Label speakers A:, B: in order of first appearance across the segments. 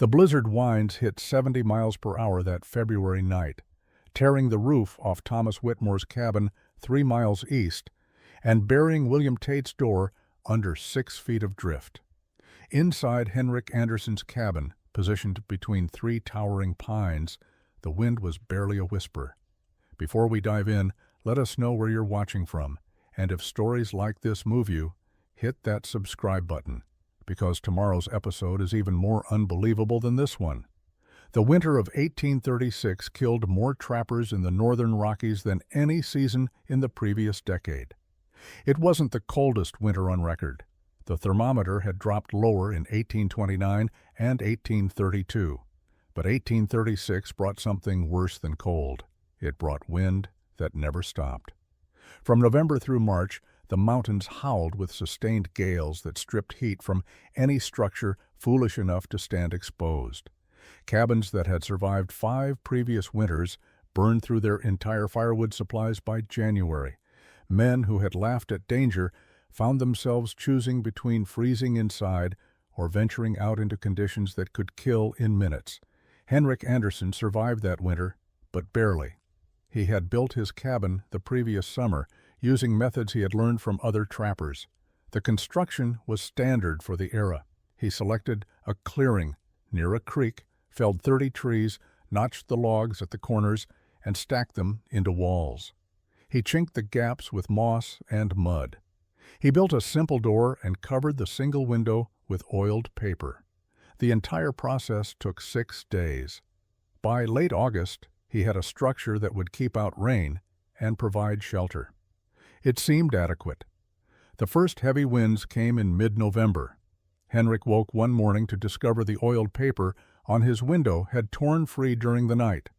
A: The blizzard winds hit 70 miles per hour that February night, tearing the roof off Thomas Whitmore's cabin 3 miles east and burying William Tate's door under 6 feet of drift. Inside Henrik Anderson's cabin, positioned between 3 towering pines, the wind was barely a whisper. Before we dive in, let us know where you're watching from, and if stories like this move you, hit that subscribe button, because tomorrow's episode is even more unbelievable than this one. The winter of 1836 killed more trappers in the northern Rockies than any season in the previous decade. It wasn't the coldest winter on record. The thermometer had dropped lower in 1829 and 1832, but 1836 brought something worse than cold. It brought wind that never stopped. From November through March, the mountains howled with sustained gales that stripped heat from any structure foolish enough to stand exposed. Cabins that had survived 5 previous winters burned through their entire firewood supplies by January. Men who had laughed at danger found themselves choosing between freezing inside or venturing out into conditions that could kill in minutes. Henrik Anderson survived that winter, but barely. He had built his cabin the previous summer using methods he had learned from other trappers. The construction was standard for the era. He selected a clearing near a creek, felled 30 trees, notched the logs at the corners, and stacked them into walls. He chinked the gaps with moss and mud. He built a simple door and covered the single window with oiled paper. The entire process took 6 days. By late August, he had a structure that would keep out rain and provide shelter. It seemed adequate. The first heavy winds came in mid-November. Henrik woke one morning to discover the oiled paper on his window had torn free during the night.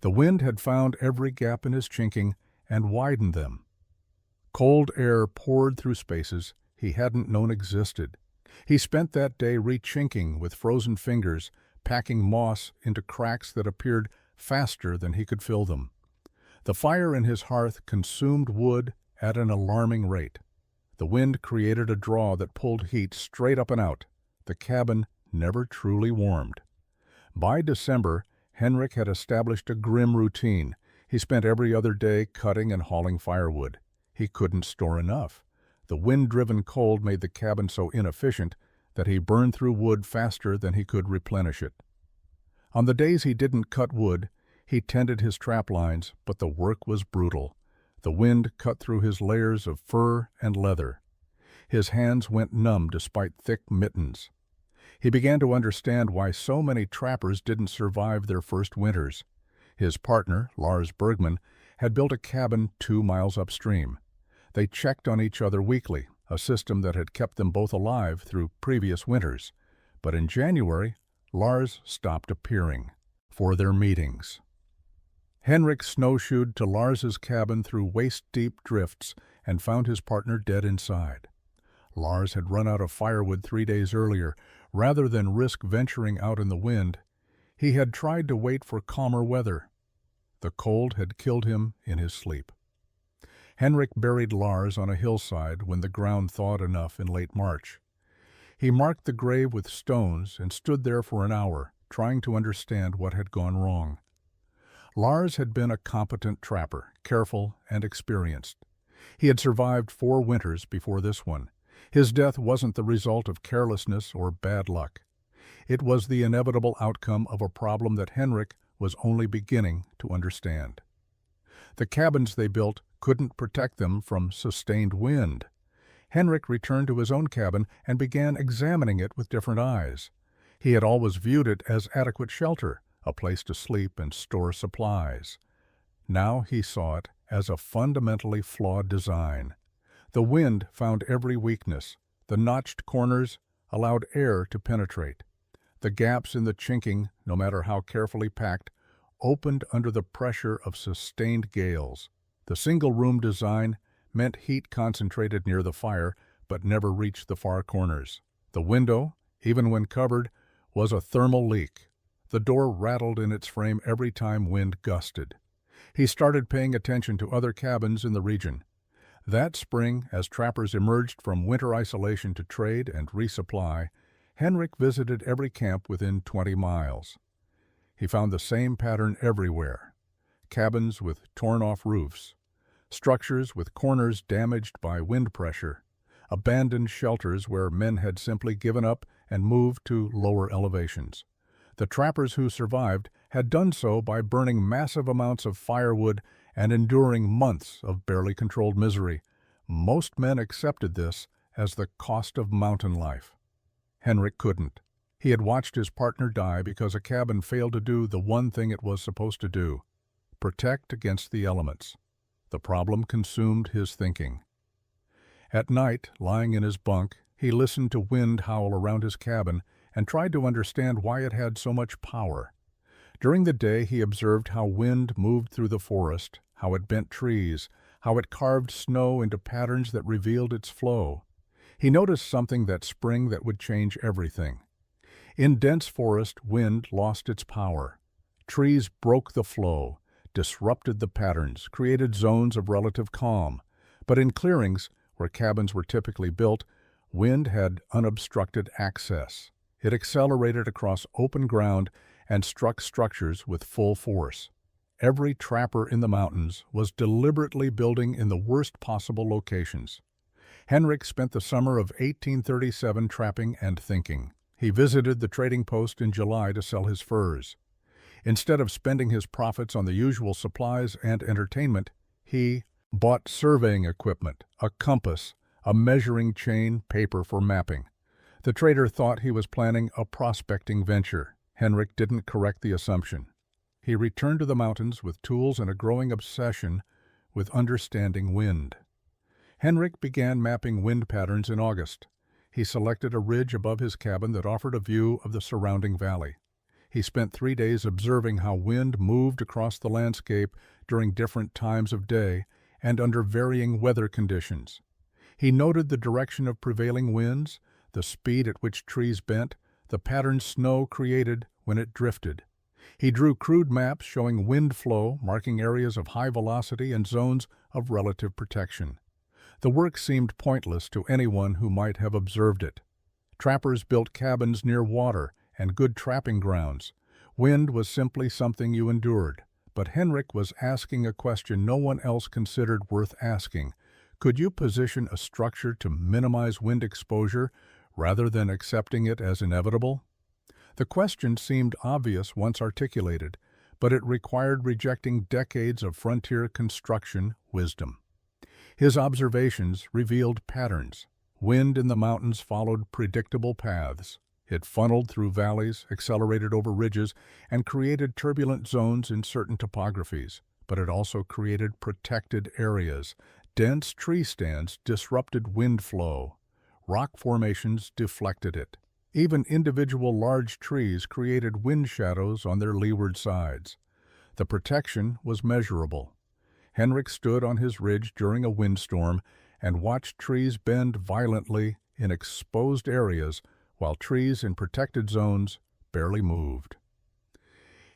A: The wind had found every gap in his chinking and widened them. Cold air poured through spaces he hadn't known existed. He spent that day rechinking with frozen fingers, packing moss into cracks that appeared faster than he could fill them. The fire in his hearth consumed wood at an alarming rate. The wind created a draw that pulled heat straight up and out. The cabin never truly warmed. By December, Henrik had established a grim routine. He spent every other day cutting and hauling firewood. He couldn't store enough. The wind-driven cold made the cabin so inefficient that he burned through wood faster than he could replenish it. On the days he didn't cut wood, he tended his trap lines, but the work was brutal. The wind cut through his layers of fur and leather. His hands went numb despite thick mittens. He began to understand why so many trappers didn't survive their first winters. His partner, Lars Bergman, had built a cabin 2 miles upstream. They checked on each other weekly, a system that had kept them both alive through previous winters. But in January, Lars stopped appearing for their meetings. Henrik snowshoed to Lars's cabin through waist-deep drifts and found his partner dead inside. Lars had run out of firewood 3 days earlier. Rather than risk venturing out in the wind, he had tried to wait for calmer weather. The cold had killed him in his sleep. Henrik buried Lars on a hillside when the ground thawed enough in late March. He marked the grave with stones and stood there for an hour, trying to understand what had gone wrong. Lars had been a competent trapper, careful and experienced. He had survived 4 winters before this one. His death wasn't the result of carelessness or bad luck. It was the inevitable outcome of a problem that Henrik was only beginning to understand. The cabins they built couldn't protect them from sustained wind. Henrik returned to his own cabin and began examining it with different eyes. He had always viewed it as adequate shelter, a place to sleep and store supplies. Now he saw it as a fundamentally flawed design. The wind found every weakness. The notched corners allowed air to penetrate. The gaps in the chinking, no matter how carefully packed, opened under the pressure of sustained gales. The single-room design meant heat concentrated near the fire, but never reached the far corners. The window, even when covered, was a thermal leak. The door rattled in its frame every time wind gusted. He started paying attention to other cabins in the region. That spring, as trappers emerged from winter isolation to trade and resupply, Henrik visited every camp within 20 miles. He found the same pattern everywhere: cabins with torn-off roofs, structures with corners damaged by wind pressure, abandoned shelters where men had simply given up and moved to lower elevations. The trappers who survived had done so by burning massive amounts of firewood and enduring months of barely controlled misery. Most men accepted this as the cost of mountain life. Henrik couldn't. He had watched his partner die because a cabin failed to do the one thing it was supposed to do: protect against the elements. The problem consumed his thinking. At night, lying in his bunk, he listened to wind howl around his cabin and tried to understand why it had so much power. During the day, he observed how wind moved through the forest, how it bent trees, how it carved snow into patterns that revealed its flow. He noticed something that spring that would change everything. In dense forest, wind lost its power. Trees broke the flow, disrupted the patterns, created zones of relative calm. But in clearings, where cabins were typically built, wind had unobstructed access. It accelerated across open ground and struck structures with full force. Every trapper in the mountains was deliberately building in the worst possible locations. Henrik spent the summer of 1837 trapping and thinking. He visited the trading post in July to sell his furs. Instead of spending his profits on the usual supplies and entertainment, he bought surveying equipment, a compass, a measuring chain, paper for mapping. The trader thought he was planning a prospecting venture. Henrik didn't correct the assumption. He returned to the mountains with tools and a growing obsession with understanding wind. Henrik began mapping wind patterns in August. He selected a ridge above his cabin that offered a view of the surrounding valley. He spent 3 days observing how wind moved across the landscape during different times of day and under varying weather conditions. He noted the direction of prevailing winds, the speed at which trees bent, the patterns snow created when it drifted. He drew crude maps showing wind flow, marking areas of high velocity and zones of relative protection. The work seemed pointless to anyone who might have observed it. Trappers built cabins near water and good trapping grounds. Wind was simply something you endured. But Henrik was asking a question no one else considered worth asking. Could you position a structure to minimize wind exposure rather than accepting it as inevitable? The question seemed obvious once articulated, but it required rejecting decades of frontier construction wisdom. His observations revealed patterns. Wind in the mountains followed predictable paths. It funneled through valleys, accelerated over ridges, and created turbulent zones in certain topographies. But it also created protected areas. Dense tree stands disrupted wind flow. Rock formations deflected it. Even individual large trees created wind shadows on their leeward sides. The protection was measurable. Henrik stood on his ridge during a windstorm and watched trees bend violently in exposed areas while trees in protected zones barely moved.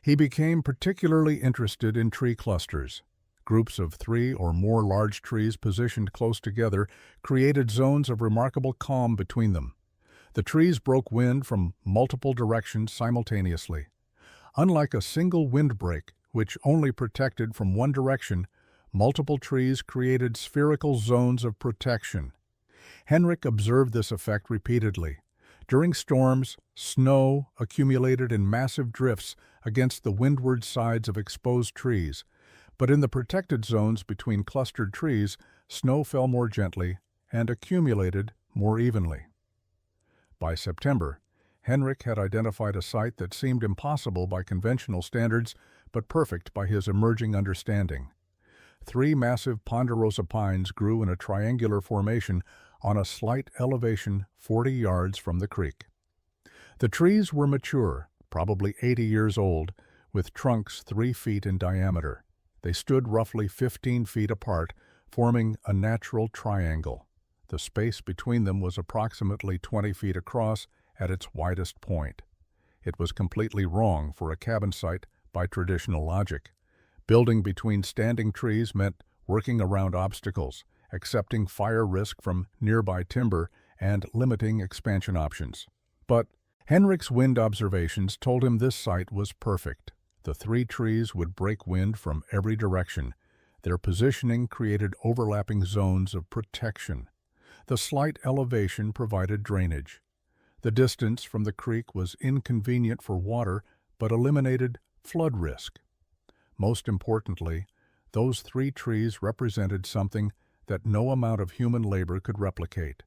A: He became particularly interested in tree clusters. Groups of 3 or more large trees positioned close together created zones of remarkable calm between them. The trees broke wind from multiple directions simultaneously. Unlike a single windbreak, which only protected from one direction, multiple trees created spherical zones of protection. Henrik observed this effect repeatedly. During storms, snow accumulated in massive drifts against the windward sides of exposed trees, but in the protected zones between clustered trees, snow fell more gently and accumulated more evenly. By September, Henrik had identified a site that seemed impossible by conventional standards, but perfect by his emerging understanding. 3 massive ponderosa pines grew in a triangular formation on a slight elevation 40 yards from the creek. The trees were mature, probably 80 years old, with trunks 3 feet in diameter. They stood roughly 15 feet apart, forming a natural triangle. The space between them was approximately 20 feet across at its widest point. It was completely wrong for a cabin site by traditional logic. Building between standing trees meant working around obstacles, accepting fire risk from nearby timber, and limiting expansion options. But Henrik's wind observations told him this site was perfect. The three trees would break wind from every direction. Their positioning created overlapping zones of protection. The slight elevation provided drainage. The distance from the creek was inconvenient for water, but eliminated flood risk. Most importantly, those three trees represented something that no amount of human labor could replicate: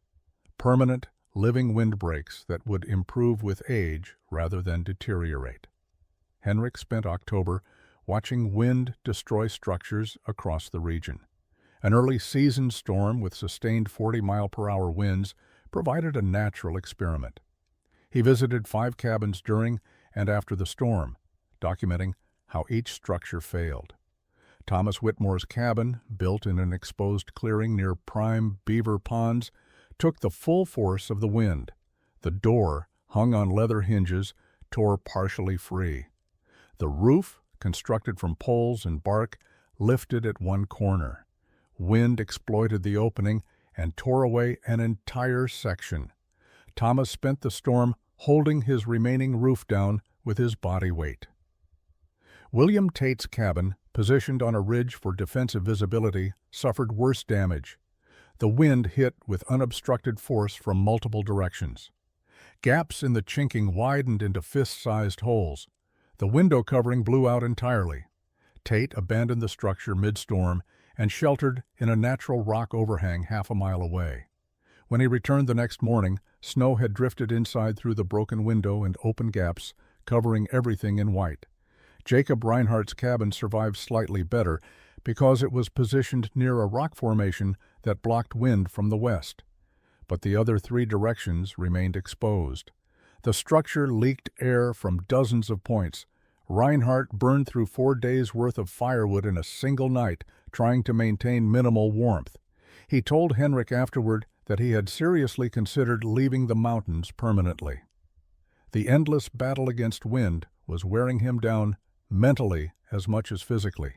A: permanent, living windbreaks that would improve with age rather than deteriorate. Henrik spent October watching wind destroy structures across the region. An early season storm with sustained 40-mile-per-hour winds provided a natural experiment. He visited 5 cabins during and after the storm, documenting how each structure failed. Thomas Whitmore's cabin, built in an exposed clearing near prime beaver ponds, took the full force of the wind. The door, hung on leather hinges, tore partially free. The roof, constructed from poles and bark, lifted at one corner. Wind exploited the opening and tore away an entire section. Thomas spent the storm holding his remaining roof down with his body weight. William Tate's cabin, positioned on a ridge for defensive visibility, suffered worse damage. The wind hit with unobstructed force from multiple directions. Gaps in the chinking widened into fist-sized holes. The window covering blew out entirely. Tate abandoned the structure mid-storm and sheltered in a natural rock overhang half a mile away. When he returned the next morning, snow had drifted inside through the broken window and open gaps, covering everything in white. Jacob Reinhardt's cabin survived slightly better because it was positioned near a rock formation that blocked wind from the west. But the other 3 directions remained exposed. The structure leaked air from dozens of points. Reinhardt burned through 4 days' worth of firewood in a single night, trying to maintain minimal warmth. He told Henrik afterward that he had seriously considered leaving the mountains permanently. The endless battle against wind was wearing him down mentally as much as physically.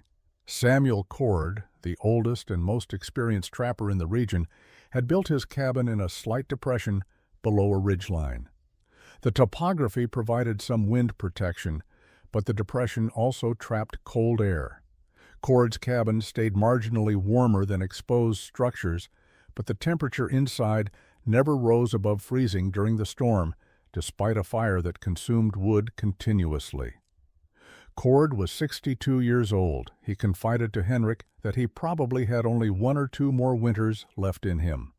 A: Samuel Cord, the oldest and most experienced trapper in the region, had built his cabin in a slight depression below a ridgeline. The topography provided some wind protection, but the depression also trapped cold air. Cord's cabin stayed marginally warmer than exposed structures, but the temperature inside never rose above freezing during the storm, despite a fire that consumed wood continuously. Cord was 62 years old. He confided to Henrik that he probably had only 1 or 2 more winters left in him.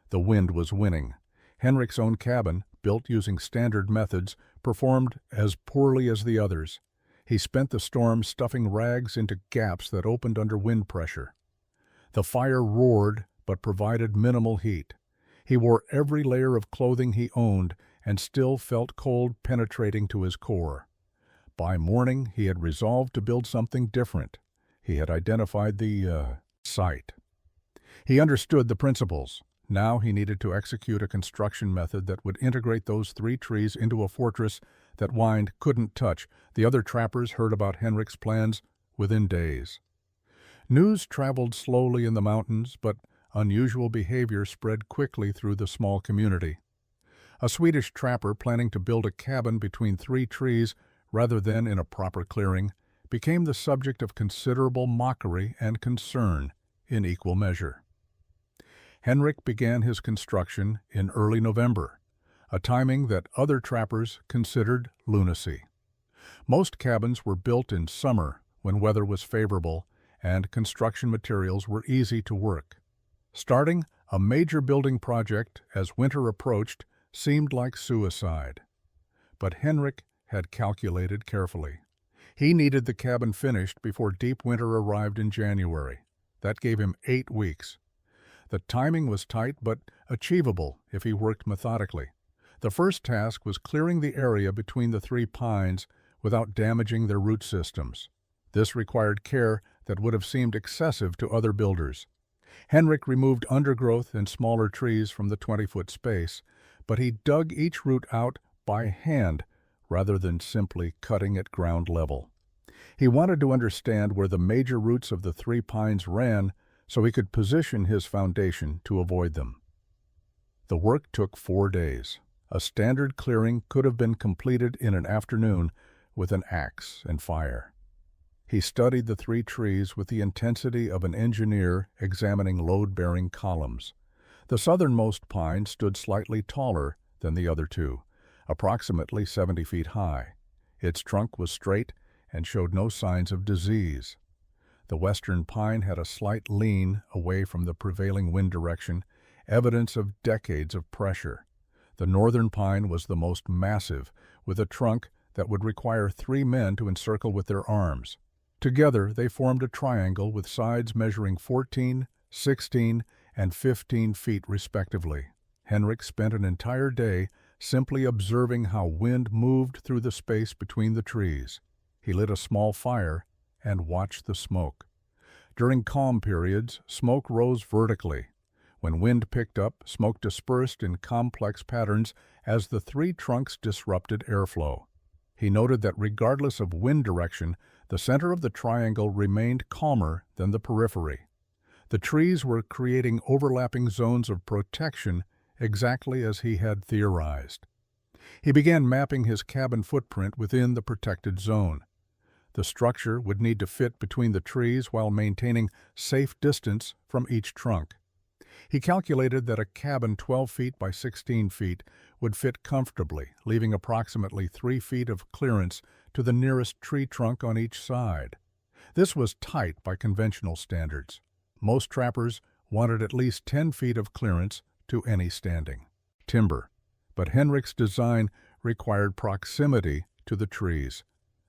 A: The wind was winning. Henrik's own cabin, built using standard methods, performed as poorly as the others. He spent the storm stuffing rags into gaps that opened under wind pressure. The fire roared but provided minimal heat. He wore every layer of clothing he owned and still felt cold penetrating to his core. By morning, he had resolved to build something different. He had identified the site. He understood the principles. Now he needed to execute a construction method that would integrate those 3 trees into a fortress that Wind couldn't touch. The other trappers heard about Henrik's plans within days. News traveled slowly in the mountains, but unusual behavior spread quickly through the small community. A Swedish trapper planning to build a cabin between 3 trees rather than in a proper clearing became the subject of considerable mockery and concern in equal measure. Henrik began his construction in early November, a timing that other trappers considered lunacy. Most cabins were built in summer when weather was favorable and construction materials were easy to work. Starting a major building project as winter approached seemed like suicide. But Henrik had calculated carefully. He needed the cabin finished before deep winter arrived in January. That gave him 8 weeks. The timing was tight but achievable if he worked methodically. The first task was clearing the area between the 3 pines without damaging their root systems. This required care that would have seemed excessive to other builders. Henrik removed undergrowth and smaller trees from the 20-foot space, but he dug each root out by hand rather than simply cutting at ground level. He wanted to understand where the major roots of the 3 pines ran so he could position his foundation to avoid them. The work took 4 days. A standard clearing could have been completed in an afternoon with an axe and fire. He studied the 3 trees with the intensity of an engineer examining load-bearing columns. The southernmost pine stood slightly taller than the other 2, approximately 70 feet high. Its trunk was straight and showed no signs of disease. The western pine had a slight lean away from the prevailing wind direction, evidence of decades of pressure. The northern pine was the most massive, with a trunk that would require 3 men to encircle with their arms. Together, they formed a triangle with sides measuring 14, 16, and 15 feet respectively. Henrik spent an entire day simply observing how wind moved through the space between the trees. He lit a small fire and watched the smoke. During calm periods, smoke rose vertically. When wind picked up, smoke dispersed in complex patterns as the 3 trunks disrupted airflow. He noted that regardless of wind direction, the center of the triangle remained calmer than the periphery. The trees were creating overlapping zones of protection exactly as he had theorized. He began mapping his cabin footprint within the protected zone. The structure would need to fit between the trees while maintaining safe distance from each trunk. He calculated that a cabin 12 feet by 16 feet would fit comfortably, leaving approximately 3 feet of clearance to the nearest tree trunk on each side. This was tight by conventional standards. Most trappers wanted at least 10 feet of clearance to any standing timber, but Henrik's design required proximity to the trees.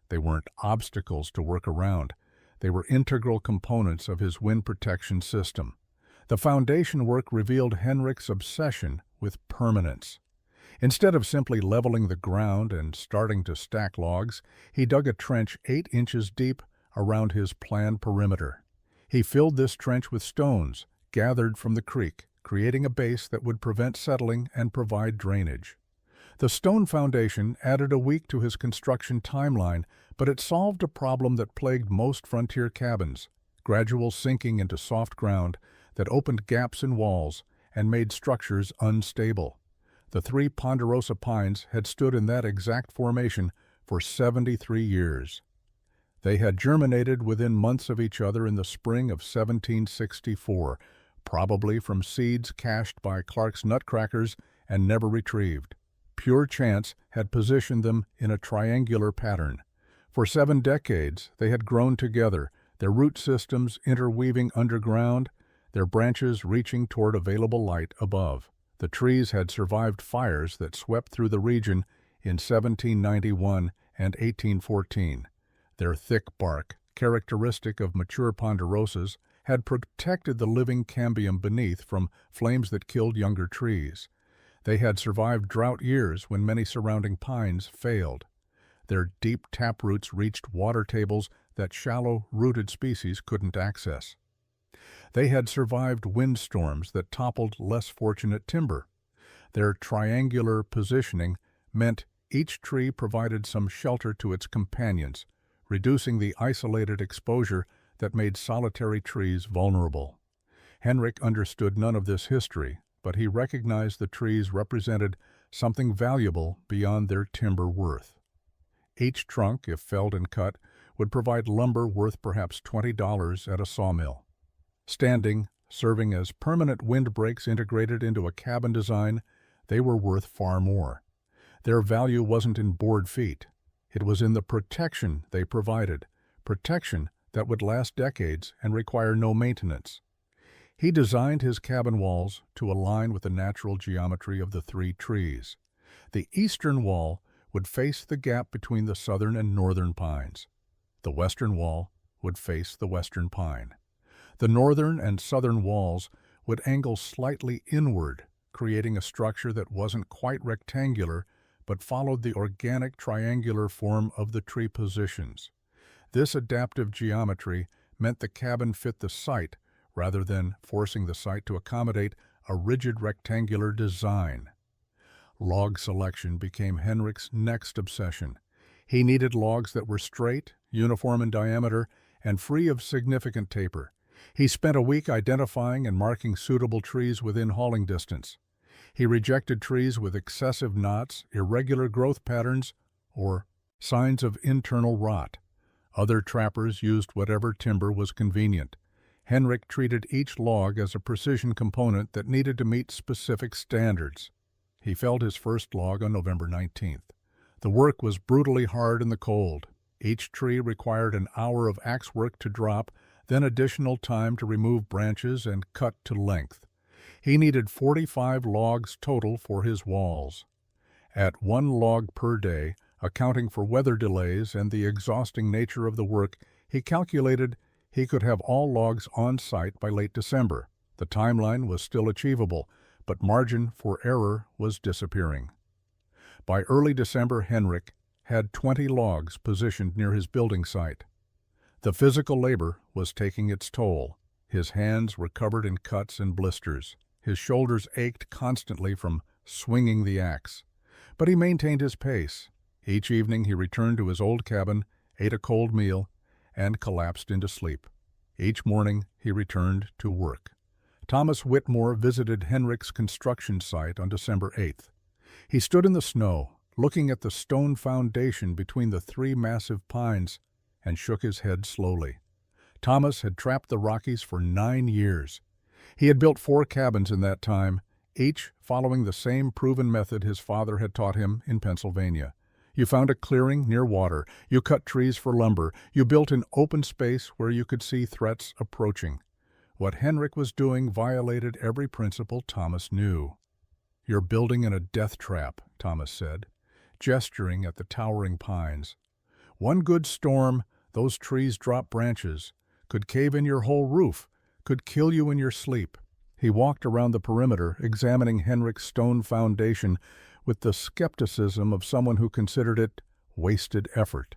A: They weren't obstacles to work around. They were integral components of his wind protection system. The foundation work revealed Henrik's obsession with permanence. Instead of simply leveling the ground and starting to stack logs, he dug a trench 8 inches deep around his planned perimeter. He filled this trench with stones gathered from the creek, creating a base that would prevent settling and provide drainage. The stone foundation added a week to his construction timeline, but it solved a problem that plagued most frontier cabins: gradual sinking into soft ground that opened gaps in walls and made structures unstable. The 3 ponderosa pines had stood in that exact formation for 73 years. They had germinated within months of each other in the spring of 1764, probably from seeds cached by Clark's nutcrackers and never retrieved. Pure chance had positioned them in a triangular pattern. For 7 decades, they had grown together, their root systems interweaving underground, their branches reaching toward available light above. The trees had survived fires that swept through the region in 1791 and 1814. Their thick bark, characteristic of mature ponderosas, had protected the living cambium beneath from flames that killed younger trees. They had survived drought years when many surrounding pines failed. Their deep taproots reached water tables that shallow-rooted species couldn't access. They had survived windstorms that toppled less fortunate timber. Their triangular positioning meant each tree provided some shelter to its companions, reducing the isolated exposure that made solitary trees vulnerable. Henrik understood none of this history, but he recognized the trees represented something valuable beyond their timber worth. Each trunk, if felled and cut, would provide lumber worth perhaps $20 at a sawmill. Standing, serving as permanent windbreaks integrated into a cabin design, they were worth far more. Their value wasn't in board feet. It was in the protection they provided, protection that would last decades and require no maintenance. He designed his cabin walls to align with the natural geometry of the 3 trees. The eastern wall would face the gap between the southern and northern pines. The western wall would face the western pine. The northern and southern walls would angle slightly inward, creating a structure that wasn't quite rectangular but followed the organic triangular form of the tree positions. This adaptive geometry meant the cabin fit the site rather than forcing the site to accommodate a rigid rectangular design. Log selection became Henrik's next obsession. He needed logs that were straight, uniform in diameter, and free of significant taper. He spent a week identifying and marking suitable trees within hauling distance. He rejected trees with excessive knots, irregular growth patterns, or signs of internal rot. Other trappers used whatever timber was convenient. Henrik treated each log as a precision component that needed to meet specific standards. He felled his first log on November 19th. The work was brutally hard in the cold. Each tree required an hour of axe work to drop, then additional time to remove branches and cut to length. He needed 45 logs total for his walls. At 1 log per day, accounting for weather delays and the exhausting nature of the work, he calculated he could have all logs on site by late December. The timeline was still achievable, but margin for error was disappearing. By early December, Henrik had 20 logs positioned near his building site. The physical labor was taking its toll. His hands were covered in cuts and blisters. His shoulders ached constantly from swinging the axe. But he maintained his pace. Each evening he returned to his old cabin, ate a cold meal, and collapsed into sleep. Each morning he returned to work. Thomas Whitmore visited Henrik's construction site on December 8th. He stood in the snow, looking at the stone foundation between the 3 massive pines, and shook his head slowly. Thomas had trapped the Rockies for 9 years. He had built 4 cabins in that time, each following the same proven method his father had taught him in Pennsylvania. You found a clearing near water. You cut trees for lumber. You built an open space where you could see threats approaching. What Henrik was doing violated every principle Thomas knew. "You're building in a death trap," Thomas said, gesturing at the towering pines. "One good storm, those trees drop branches, could cave in your whole roof, could kill you in your sleep." He walked around the perimeter, examining Henrik's stone foundation with the skepticism of someone who considered it wasted effort.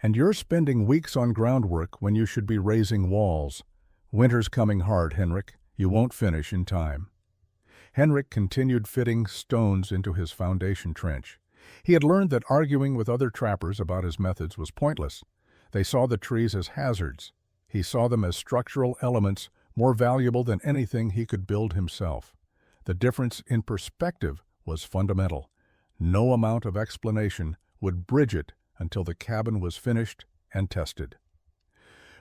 A: "And you're spending weeks on groundwork when you should be raising walls. Winter's coming hard, Henrik. You won't finish in time." Henrik continued fitting stones into his foundation trench. He had learned that arguing with other trappers about his methods was pointless. They saw the trees as hazards. He saw them as structural elements more valuable than anything he could build himself. The difference in perspective was fundamental. No amount of explanation would bridge it until the cabin was finished and tested.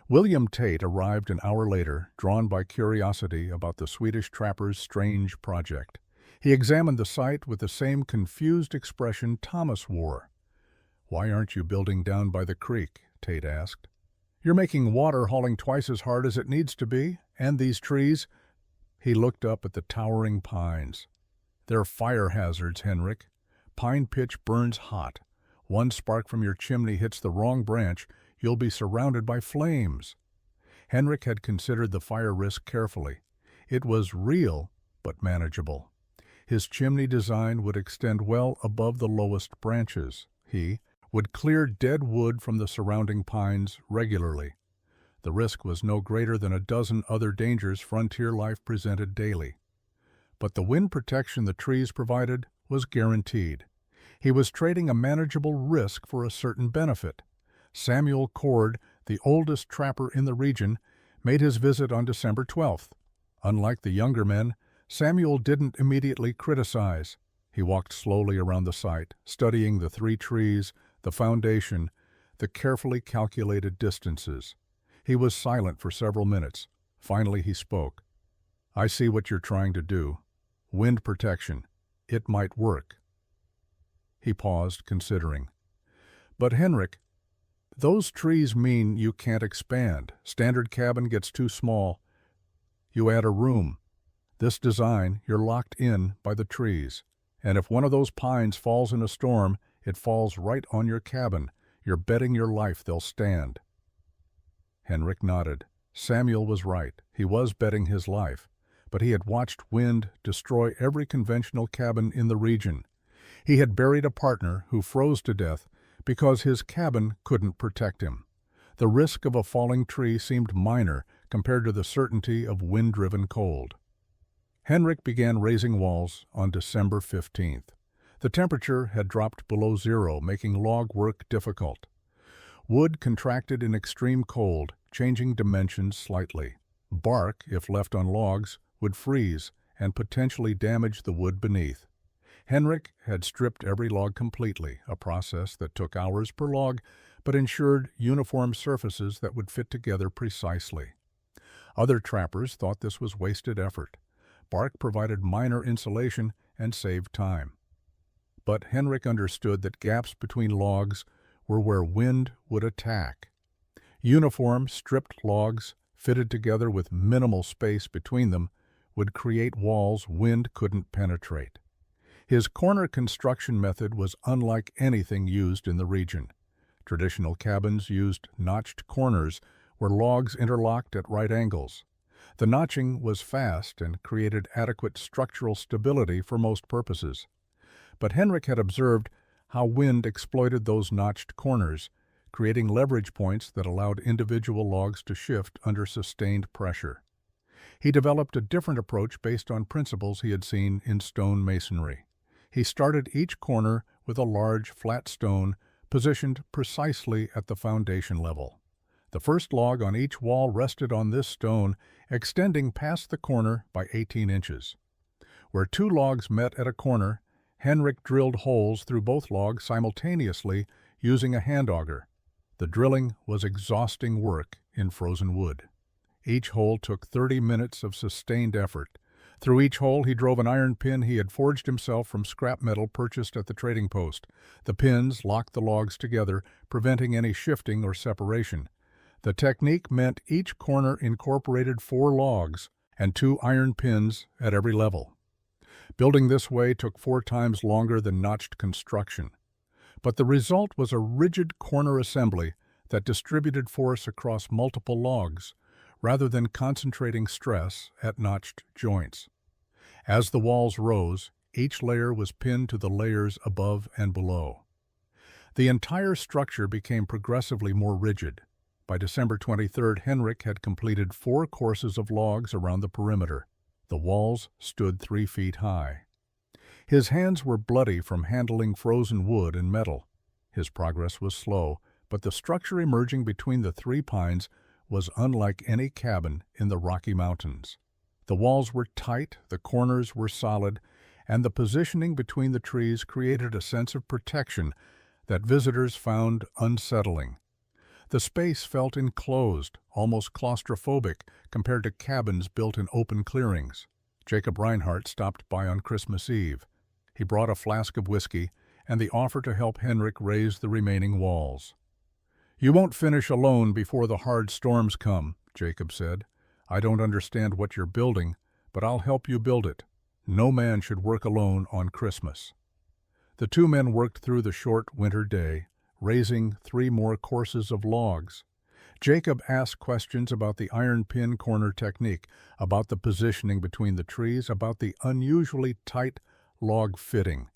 A: William Tate arrived an hour later, drawn by curiosity about the Swedish trapper's strange project. He examined the site with the same confused expression Thomas wore. "Why aren't you building down by the creek?" Tate asked. "You're making water hauling twice as hard as it needs to be, and these trees—" He looked up at the towering pines. "They're fire hazards, Henrik. Pine pitch burns hot. One spark from your chimney hits the wrong branch, you'll be surrounded by flames." Henrik had considered the fire risk carefully. It was real, but manageable. His chimney design would extend well above the lowest branches. He would clear dead wood from the surrounding pines regularly. The risk was no greater than a dozen other dangers frontier life presented daily. But the wind protection the trees provided was guaranteed. He was trading a manageable risk for a certain benefit. Samuel Cord, the oldest trapper in the region, made his visit on December 12th. Unlike the younger men, Samuel didn't immediately criticize. He walked slowly around the site, studying the 3 trees, the foundation, the carefully calculated distances. He was silent for several minutes. Finally he spoke. "I see what you're trying to do. Wind protection. It might work." He paused, considering. "But Henrik, those trees mean you can't expand. Standard cabin gets too small. You add a room. This design, you're locked in by the trees. And if one of those pines falls in a storm, it falls right on your cabin. You're betting your life they'll stand." Henrik nodded. Samuel was right. He was betting his life. But he had watched wind destroy every conventional cabin in the region. He had buried a partner who froze to death because his cabin couldn't protect him. The risk of a falling tree seemed minor compared to the certainty of wind-driven cold. Henrik began raising walls on December 15th. The temperature had dropped below zero, making log work difficult. Wood contracted in extreme cold, changing dimensions slightly. Bark, if left on logs, would freeze, and potentially damage the wood beneath. Henrik had stripped every log completely, a process that took hours per log, but ensured uniform surfaces that would fit together precisely. Other trappers thought this was wasted effort. Bark provided minor insulation and saved time. But Henrik understood that gaps between logs were where wind would attack. Uniform, stripped logs, fitted together with minimal space between them, would create walls wind couldn't penetrate. His corner construction method was unlike anything used in the region. Traditional cabins used notched corners where logs interlocked at right angles. The notching was fast and created adequate structural stability for most purposes. But Henrik had observed how wind exploited those notched corners, creating leverage points that allowed individual logs to shift under sustained pressure. He developed a different approach based on principles he had seen in stone masonry. He started each corner with a large, flat stone positioned precisely at the foundation level. The first log on each wall rested on this stone, extending past the corner by 18 inches. Where two logs met at a corner, Henrik drilled holes through both logs simultaneously using a hand auger. The drilling was exhausting work in frozen wood. Each hole took 30 minutes of sustained effort. Through each hole he drove an iron pin he had forged himself from scrap metal purchased at the trading post. The pins locked the logs together, preventing any shifting or separation. The technique meant each corner incorporated 4 logs and 2 iron pins at every level. Building this way took 4 times longer than notched construction. But the result was a rigid corner assembly that distributed force across multiple logs, rather than concentrating stress at notched joints. As the walls rose, each layer was pinned to the layers above and below. The entire structure became progressively more rigid. By December 23rd, Henrik had completed 4 courses of logs around the perimeter. The walls stood 3 feet high. His hands were bloody from handling frozen wood and metal. His progress was slow, but the structure emerging between the 3 pines was unlike any cabin in the Rocky Mountains. The walls were tight, the corners were solid, and the positioning between the trees created a sense of protection that visitors found unsettling. The space felt enclosed, almost claustrophobic, compared to cabins built in open clearings. Jacob Reinhardt stopped by on Christmas Eve. He brought a flask of whiskey and the offer to help Henrik raise the remaining walls. "You won't finish alone before the hard storms come," Jacob said. "I don't understand what you're building, but I'll help you build it. No man should work alone on Christmas." The 2 men worked through the short winter day, raising 3 more courses of logs. Jacob asked questions about the iron pin corner technique, about the positioning between the trees, about the unusually tight log fitting.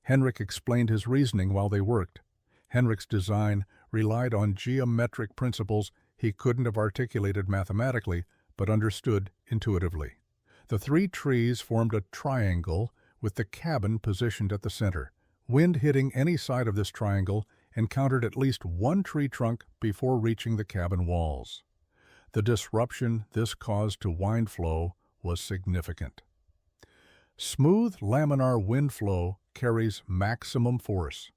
A: Henrik explained his reasoning while they worked. Henrik's design relied on geometric principles he couldn't have articulated mathematically, but understood intuitively. The 3 trees formed a triangle with the cabin positioned at the center. Wind hitting any side of this triangle encountered at least 1 tree trunk before reaching the cabin walls. The disruption this caused to wind flow was significant. Smooth laminar wind flow carries maximum force.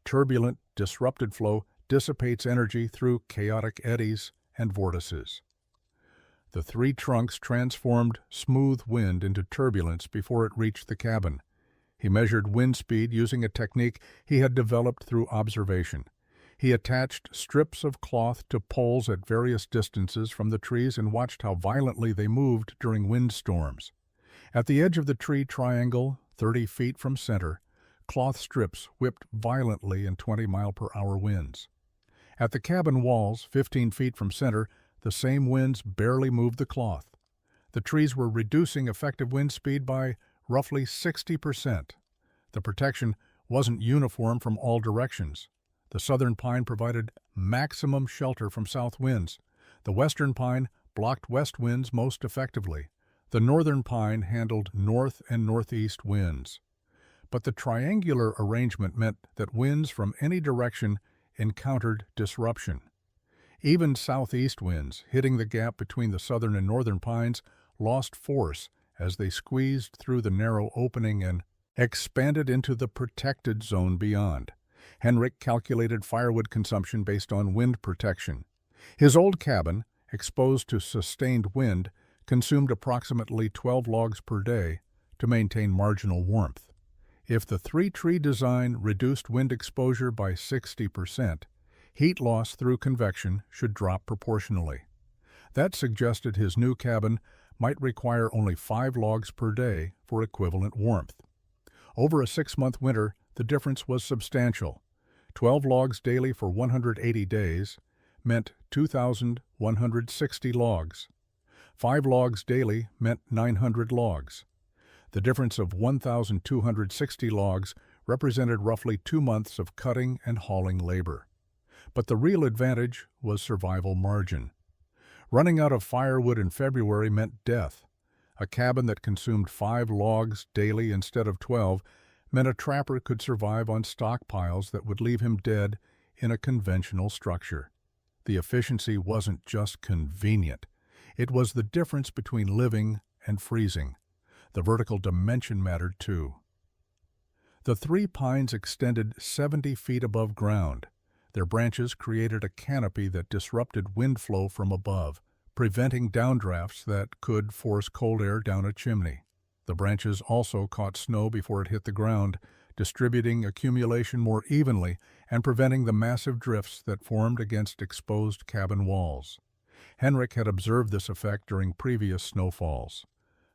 A: Turbulent, disrupted flow dissipates energy through chaotic eddies and vortices. The 3 trunks transformed smooth wind into turbulence before it reached the cabin. He measured wind speed using a technique he had developed through observation. He attached strips of cloth to poles at various distances from the trees and watched how violently they moved during windstorms. At the edge of the tree triangle, 30 feet from center, cloth strips whipped violently in 20-mile-per-hour winds. At the cabin walls, 15 feet from center, the same winds barely moved the cloth. The trees were reducing effective wind speed by roughly 60%. The protection wasn't uniform from all directions. The southern pine provided maximum shelter from south winds. The western pine blocked west winds most effectively. The northern pine handled north and northeast winds. But the triangular arrangement meant that winds from any direction encountered disruption. Even southeast winds, hitting the gap between the southern and northern pines, lost force as they squeezed through the narrow opening and expanded into the protected zone beyond. Henrik calculated firewood consumption based on wind protection. His old cabin, exposed to sustained wind, consumed approximately 12 logs per day to maintain marginal warmth. If the three-tree design reduced wind exposure by 60%, heat loss through convection should drop proportionally. That suggested his new cabin might require only 5 logs per day for equivalent warmth. Over a 6-month winter, the difference was substantial. 12 logs daily for 180 days meant 2,160 logs. 5 logs daily meant 900 logs. The difference of 1,260 logs represented roughly 2 months of cutting and hauling labor. But the real advantage was survival margin. Running out of firewood in February meant death. A cabin that consumed 5 logs daily instead of 12 meant a trapper could survive on stockpiles that would leave him dead in a conventional structure. The efficiency wasn't just convenient. It was the difference between living and freezing. The vertical dimension mattered too. The 3 pines extended 70 feet above ground. Their branches created a canopy that disrupted wind flow from above, preventing downdrafts that could force cold air down a chimney. The branches also caught snow before it hit the ground, distributing accumulation more evenly and preventing the massive drifts that formed against exposed cabin walls. Henrik had observed this effect during previous snowfalls.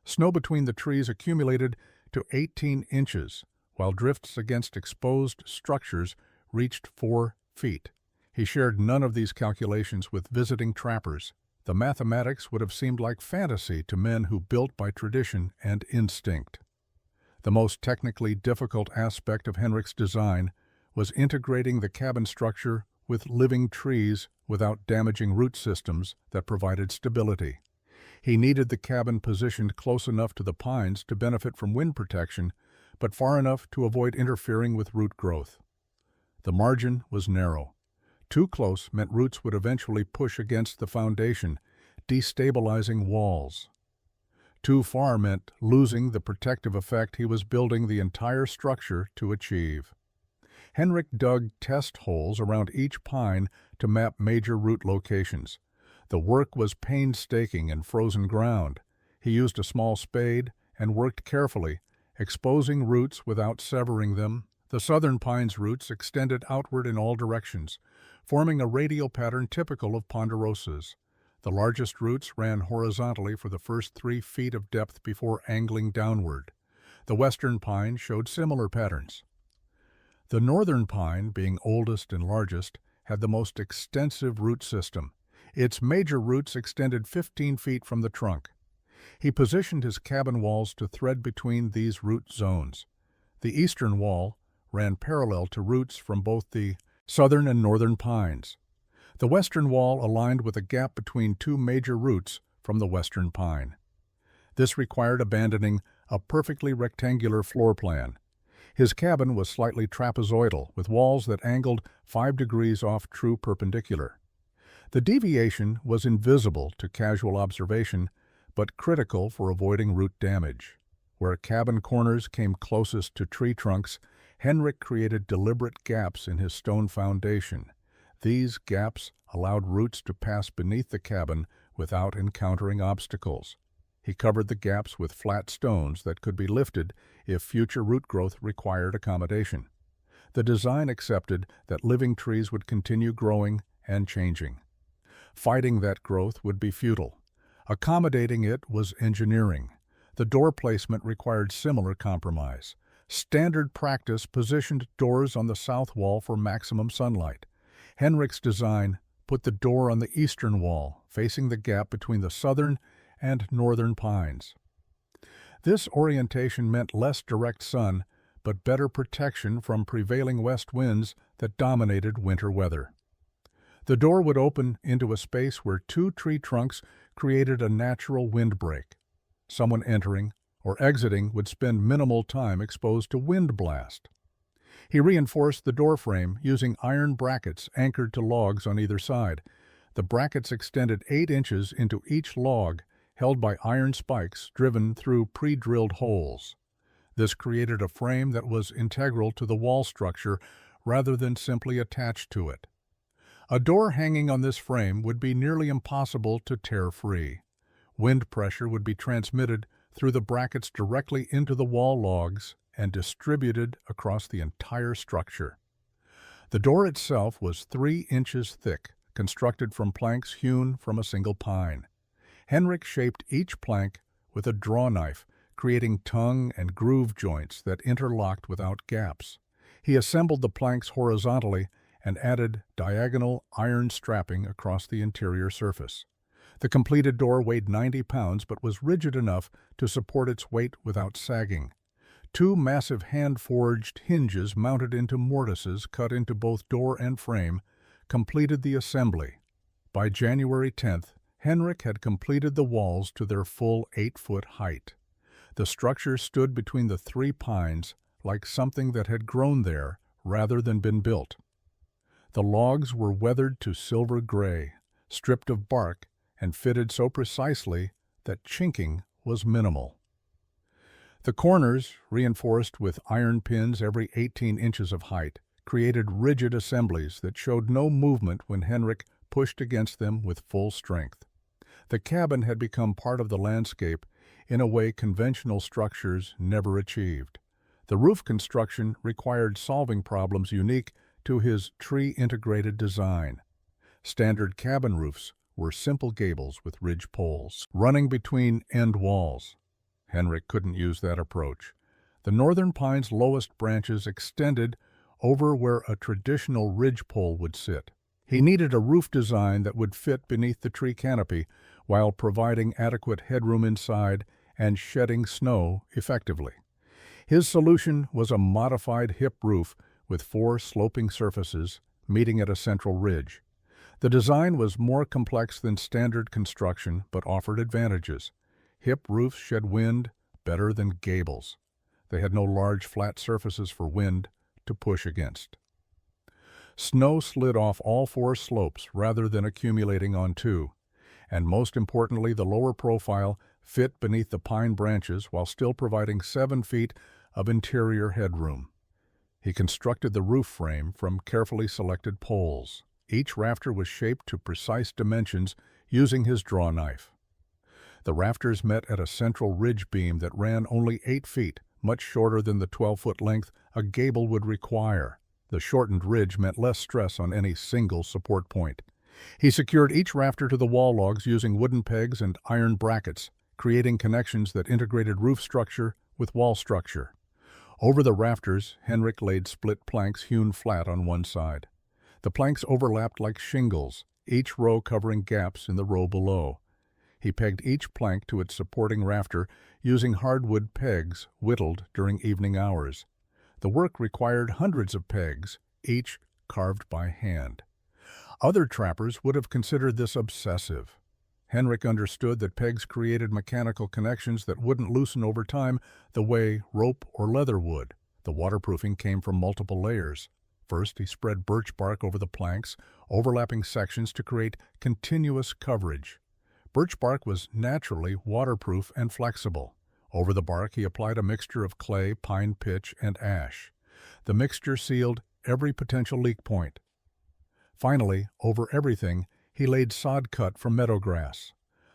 A: Snow between the trees accumulated to 18 inches, while drifts against exposed structures reached 4 feet. He shared none of these calculations with visiting trappers. The mathematics would have seemed like fantasy to men who built by tradition and instinct. The most technically difficult aspect of Henrik's design was integrating the cabin structure with living trees without damaging root systems that provided stability. He needed the cabin positioned close enough to the pines to benefit from wind protection, but far enough to avoid interfering with root growth. The margin was narrow. Too close meant roots would eventually push against the foundation, destabilizing walls. Too far meant losing the protective effect he was building the entire structure to achieve. Henrik dug test holes around each pine to map major root locations. The work was painstaking in frozen ground. He used a small spade and worked carefully, exposing roots without severing them. The southern pine's roots extended outward in all directions, forming a radial pattern typical of ponderosas. The largest roots ran horizontally for the first 3 feet of depth before angling downward. The western pine showed similar patterns. The northern pine, being oldest and largest, had the most extensive root system. Its major roots extended 15 feet from the trunk. He positioned his cabin walls to thread between these root zones. The eastern wall ran parallel to roots from both the southern and northern pines. The western wall aligned with a gap between 2 major roots from the western pine. This required abandoning a perfectly rectangular floor plan. His cabin was slightly trapezoidal, with walls that angled 5 degrees off true perpendicular. The deviation was invisible to casual observation, but critical for avoiding root damage. Where cabin corners came closest to tree trunks, Henrik created deliberate gaps in his stone foundation. These gaps allowed roots to pass beneath the cabin without encountering obstacles. He covered the gaps with flat stones that could be lifted if future root growth required accommodation. The design accepted that living trees would continue growing and changing. Fighting that growth would be futile. Accommodating it was engineering. The door placement required similar compromise. Standard practice positioned doors on the south wall for maximum sunlight. Henrik's design put the door on the eastern wall, facing the gap between the southern and northern pines. This orientation meant less direct sun, but better protection from prevailing west winds that dominated winter weather. The door would open into a space where 2 tree trunks created a natural windbreak. Someone entering or exiting would spend minimal time exposed to wind blast. He reinforced the door frame using iron brackets anchored to logs on either side. The brackets extended 8 inches into each log, held by iron spikes driven through pre-drilled holes. This created a frame that was integral to the wall structure rather than simply attached to it. A door hanging on this frame would be nearly impossible to tear free. Wind pressure would be transmitted through the brackets directly into the wall logs and distributed across the entire structure. The door itself was 3 inches thick, constructed from planks hewn from a single pine. Henrik shaped each plank with a draw knife, creating tongue and groove joints that interlocked without gaps. He assembled the planks horizontally and added diagonal iron strapping across the interior surface. The completed door weighed 90 pounds but was rigid enough to support its weight without sagging. 2 massive hand-forged hinges mounted into mortises cut into both door and frame completed the assembly. By January 10th, Henrik had completed the walls to their full 8-foot height. The structure stood between the 3 pines like something that had grown there rather than been built. The logs were weathered to silver gray, stripped of bark, and fitted so precisely that chinking was minimal. The corners, reinforced with iron pins every 18 inches of height, created rigid assemblies that showed no movement when Henrik pushed against them with full strength. The cabin had become part of the landscape in a way conventional structures never achieved. The roof construction required solving problems unique to his tree-integrated design. Standard cabin roofs were simple gables with ridge poles running between end walls. Henrik couldn't use that approach. The northern pine's lowest branches extended over where a traditional ridge pole would sit. He needed a roof design that would fit beneath the tree canopy while providing adequate headroom inside and shedding snow effectively. His solution was a modified hip roof with 4 sloping surfaces meeting at a central ridge. The design was more complex than standard construction but offered advantages. Hip roofs shed wind better than gables. They had no large flat surfaces for wind to push against. Snow slid off all 4 slopes rather than accumulating on 2, and most importantly, the lower profile fit beneath the pine branches while still providing 7 feet of interior headroom. He constructed the roof frame from carefully selected poles. Each rafter was shaped to precise dimensions using his draw knife. The rafters met at a central ridge beam that ran only 8 feet, much shorter than the 12-foot length a gable would require. The shortened ridge meant less stress on any single support point. He secured each rafter to the wall logs using wooden pegs and iron brackets, creating connections that integrated roof structure with wall structure. Over the rafters, Henrik laid split planks hewn flat on one side. The planks overlapped like shingles, each row covering gaps in the row below. He pegged each plank to its supporting rafter using hardwood pegs whittled during evening hours. The work required hundreds of pegs, each carved by hand. Other trappers would have considered this obsessive. Henrik understood that pegs created mechanical connections that wouldn't loosen over time the way rope or leather would. The waterproofing came from multiple layers. First, he spread birch bark over the planks, overlapping sections to create continuous coverage. Birch bark was naturally waterproof and flexible. Over the bark, he applied a mixture of clay, pine pitch, and ash. The mixture sealed every potential leak point. Finally, over everything, he laid sod cut from meadow grass.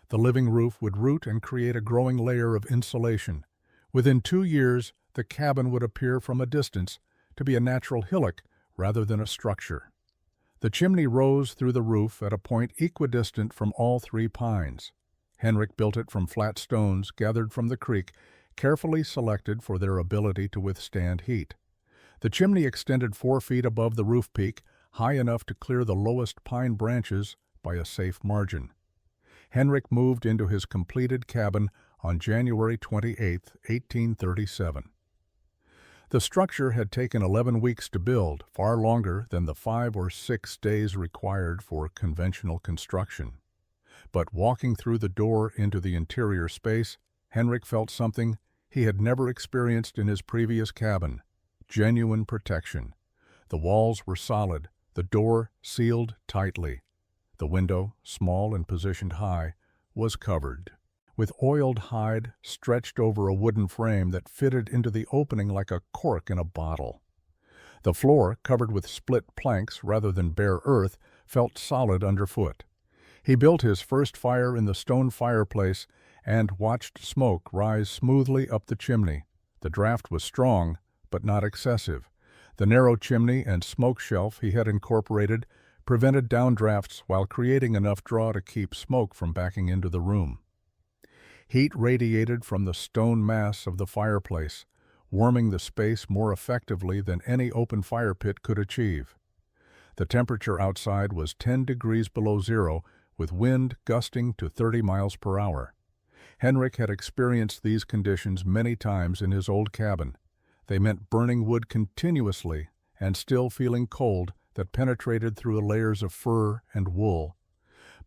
A: The living roof would root and create a growing layer of insulation. Within 2 years, the cabin would appear from a distance to be a natural hillock rather than a structure. The chimney rose through the roof at a point equidistant from all 3 pines. Henrik built it from flat stones gathered from the creek, carefully selected for their ability to withstand heat. The chimney extended 4 feet above the roof peak, high enough to clear the lowest pine branches by a safe margin. Henrik moved into his completed cabin on January 28, 1837. The structure had taken 11 weeks to build, far longer than the 5 or 6 days required for conventional construction. But walking through the door into the interior space, Henrik felt something he had never experienced in his previous cabin: genuine protection. The walls were solid, the door sealed tightly. The window, small and positioned high, was covered. with oiled hide stretched over a wooden frame that fitted into the opening like a cork in a bottle. The floor, covered with split planks rather than bare earth, felt solid underfoot. He built his first fire in the stone fireplace and watched smoke rise smoothly up the chimney. The draft was strong, but not excessive. The narrow chimney and smoke shelf he had incorporated prevented downdrafts while creating enough draw to keep smoke from backing into the room. Heat radiated from the stone mass of the fireplace, warming the space more effectively than any open fire pit could achieve. The temperature outside was 10 degrees below zero, with wind gusting to 30 miles per hour. Henrik had experienced these conditions many times in his old cabin. They meant burning wood continuously and still feeling cold that penetrated through layers of fur and wool.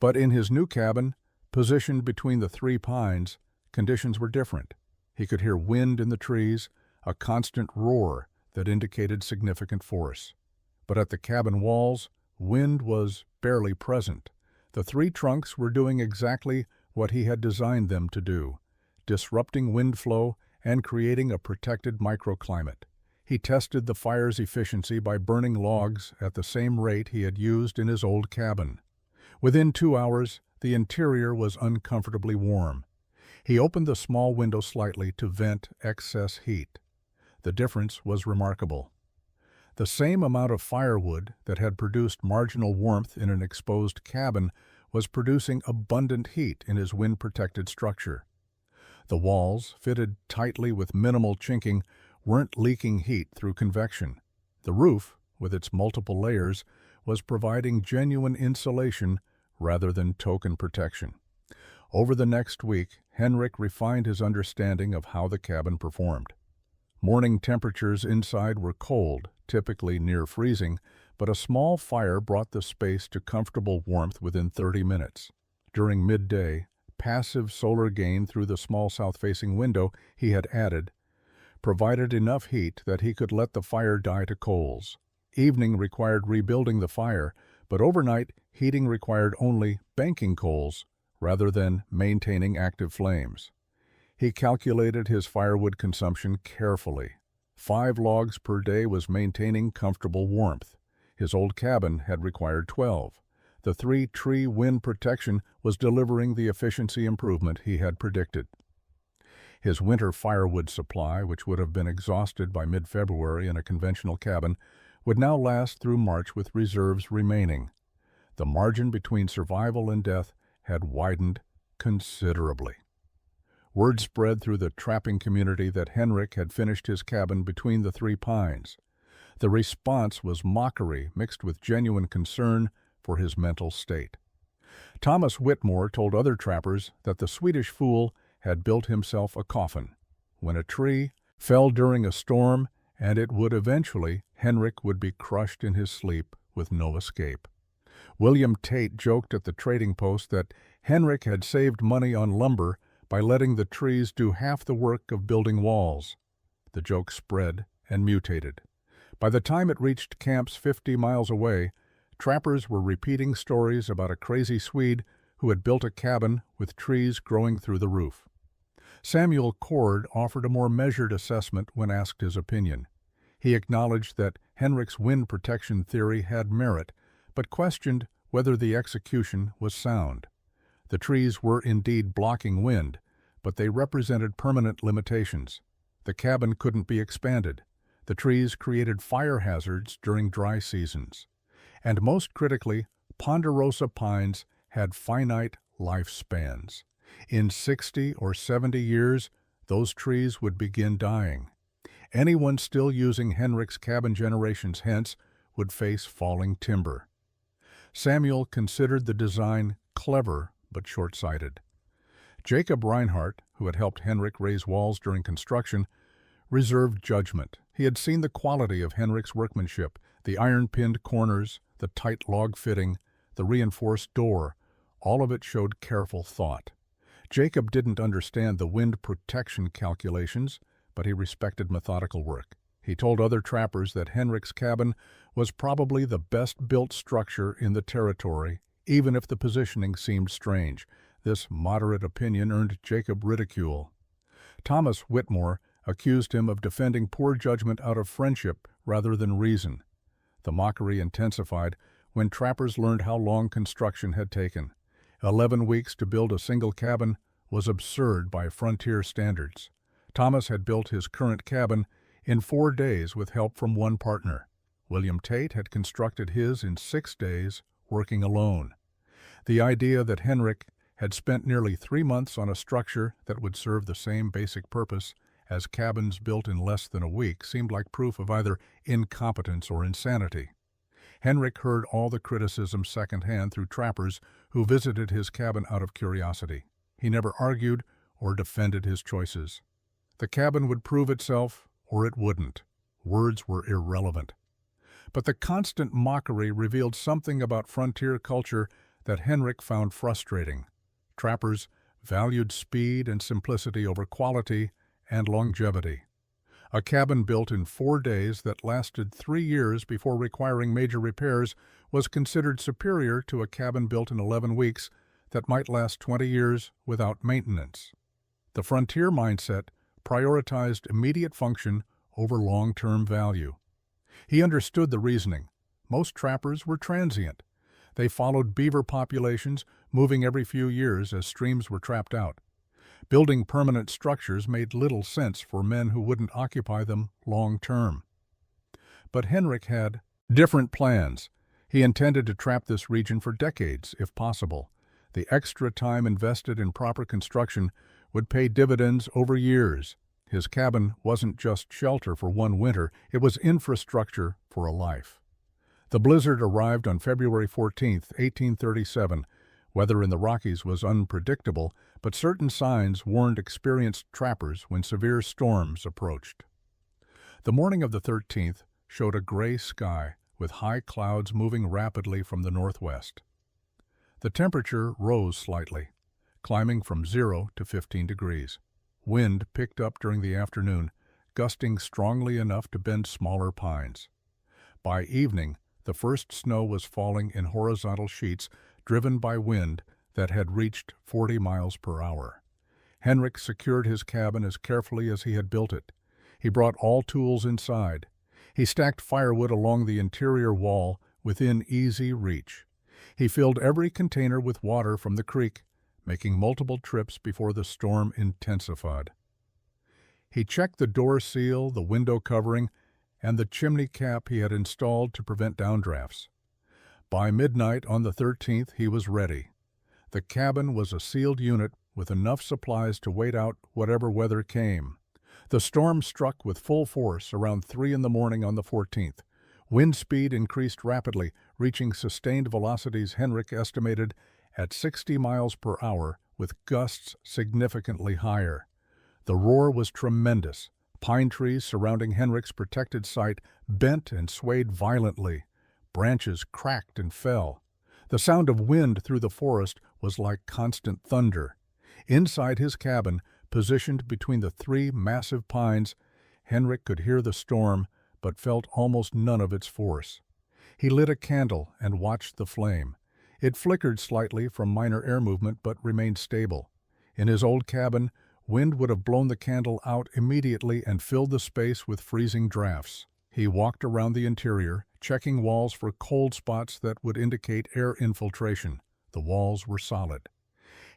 A: But in his new cabin, positioned between the three pines, conditions were different. He could hear wind in the trees, a constant roar that indicated significant force. But at the cabin walls, wind was barely present. The three trunks were doing exactly what he had designed them to do, disrupting wind flow and creating a protected microclimate. He tested the fire's efficiency by burning logs at the same rate he had used in his old cabin. Within 2 hours, the interior was uncomfortably warm. He opened the small window slightly to vent excess heat. The difference was remarkable. The same amount of firewood that had produced marginal warmth in an exposed cabin was producing abundant heat in his wind-protected structure. The walls, fitted tightly with minimal chinking, weren't leaking heat through convection. The roof, with its multiple layers, was providing genuine insulation rather than token protection. Over the next week, Henrik refined his understanding of how the cabin performed. Morning temperatures inside were cold, typically near freezing, but a small fire brought the space to comfortable warmth within 30 minutes. During midday, passive solar gain through the small south-facing window he had added provided enough heat that he could let the fire die to coals. Evening required rebuilding the fire, but overnight heating required only banking coals rather than maintaining active flames. He calculated his firewood consumption carefully. 5 logs per day was maintaining comfortable warmth. His old cabin had required 12. The 3-tree wind protection was delivering the efficiency improvement he had predicted. His winter firewood supply, which would have been exhausted by mid-February in a conventional cabin, would now last through March with reserves remaining. The margin between survival and death had widened considerably. Word spread through the trapping community that Henrik had finished his cabin between the three pines. The response was mockery mixed with genuine concern for his mental state. Thomas Whitmore told other trappers that the Swedish fool had built himself a coffin. When a tree fell during a storm, and it would eventually, Henrik would be crushed in his sleep with no escape. William Tate joked at the trading post that Henrik had saved money on lumber by letting the trees do half the work of building walls. The joke spread and mutated. By the time it reached camps 50 miles away, trappers were repeating stories about a crazy Swede who had built a cabin with trees growing through the roof. Samuel Cord offered a more measured assessment when asked his opinion. He acknowledged that Henrik's wind protection theory had merit, but questioned whether the execution was sound. The trees were indeed blocking wind, but they represented permanent limitations. The cabin couldn't be expanded. The trees created fire hazards during dry seasons. And most critically, ponderosa pines had finite lifespans. In 60 or 70 years, those trees would begin dying. Anyone still using Henrik's cabin generations hence would face falling timber. Samuel considered the design clever but short-sighted. Jacob Reinhardt, who had helped Henrik raise walls during construction, reserved judgment. He had seen the quality of Henrik's workmanship, the iron-pinned corners, the tight log fitting, the reinforced door. All of it showed careful thought. Jacob didn't understand the wind protection calculations, but he respected methodical work. He told other trappers that Henrik's cabin was probably the best-built structure in the territory, even if the positioning seemed strange. This moderate opinion earned Jacob ridicule. Thomas Whitmore accused him of defending poor judgment out of friendship rather than reason. The mockery intensified when trappers learned how long construction had taken. 11 weeks to build a single cabin was absurd by frontier standards. Thomas had built his current cabin in 4 days with help from one partner. William Tate had constructed his in 6 days, working alone. The idea that Henrik had spent nearly 3 months on a structure that would serve the same basic purpose as cabins built in less than a week seemed like proof of either incompetence or insanity. Henrik heard all the criticism secondhand through trappers who visited his cabin out of curiosity. He never argued or defended his choices. The cabin would prove itself or it wouldn't. Words were irrelevant. But the constant mockery revealed something about frontier culture that Henrik found frustrating. Trappers valued speed and simplicity over quality and longevity. A cabin built in 4 days that lasted 3 years before requiring major repairs was considered superior to a cabin built in 11 weeks that might last 20 years without maintenance. The frontier mindset prioritized immediate function over long-term value. He understood the reasoning. Most trappers were transient. They followed beaver populations, moving every few years as streams were trapped out. Building permanent structures made little sense for men who wouldn't occupy them long-term. But Henrik had different plans. He intended to trap this region for decades, if possible. The extra time invested in proper construction would pay dividends over years. His cabin wasn't just shelter for one winter, it was infrastructure for a life. The blizzard arrived on February 14, 1837. Weather in the Rockies was unpredictable, but certain signs warned experienced trappers when severe storms approached. The morning of the 13th showed a gray sky with high clouds moving rapidly from the northwest. The temperature rose slightly, climbing from 0 to 15 degrees. Wind picked up during the afternoon, gusting strongly enough to bend smaller pines. By evening, the first snow was falling in horizontal sheets driven by wind that had reached 40 miles per hour. Henrik secured his cabin as carefully as he had built it. He brought all tools inside. He stacked firewood along the interior wall within easy reach. He filled every container with water from the creek, making multiple trips before the storm intensified. He checked the door seal, the window covering, and the chimney cap he had installed to prevent downdrafts. By midnight on the 13th, he was ready. The cabin was a sealed unit with enough supplies to wait out whatever weather came. The storm struck with full force around 3 in the morning on the 14th. Wind speed increased rapidly, reaching sustained velocities Henrik estimated at 60 miles per hour, with gusts significantly higher. The roar was tremendous. Pine trees surrounding Henrik's protected site bent and swayed violently. Branches cracked and fell. The sound of wind through the forest was like constant thunder. Inside his cabin, positioned between the 3 massive pines, Henrik could hear the storm, but felt almost none of its force. He lit a candle and watched the flame. It flickered slightly from minor air movement, but remained stable. In his old cabin, wind would have blown the candle out immediately and filled the space with freezing drafts. He walked around the interior, checking walls for cold spots that would indicate air infiltration. The walls were solid.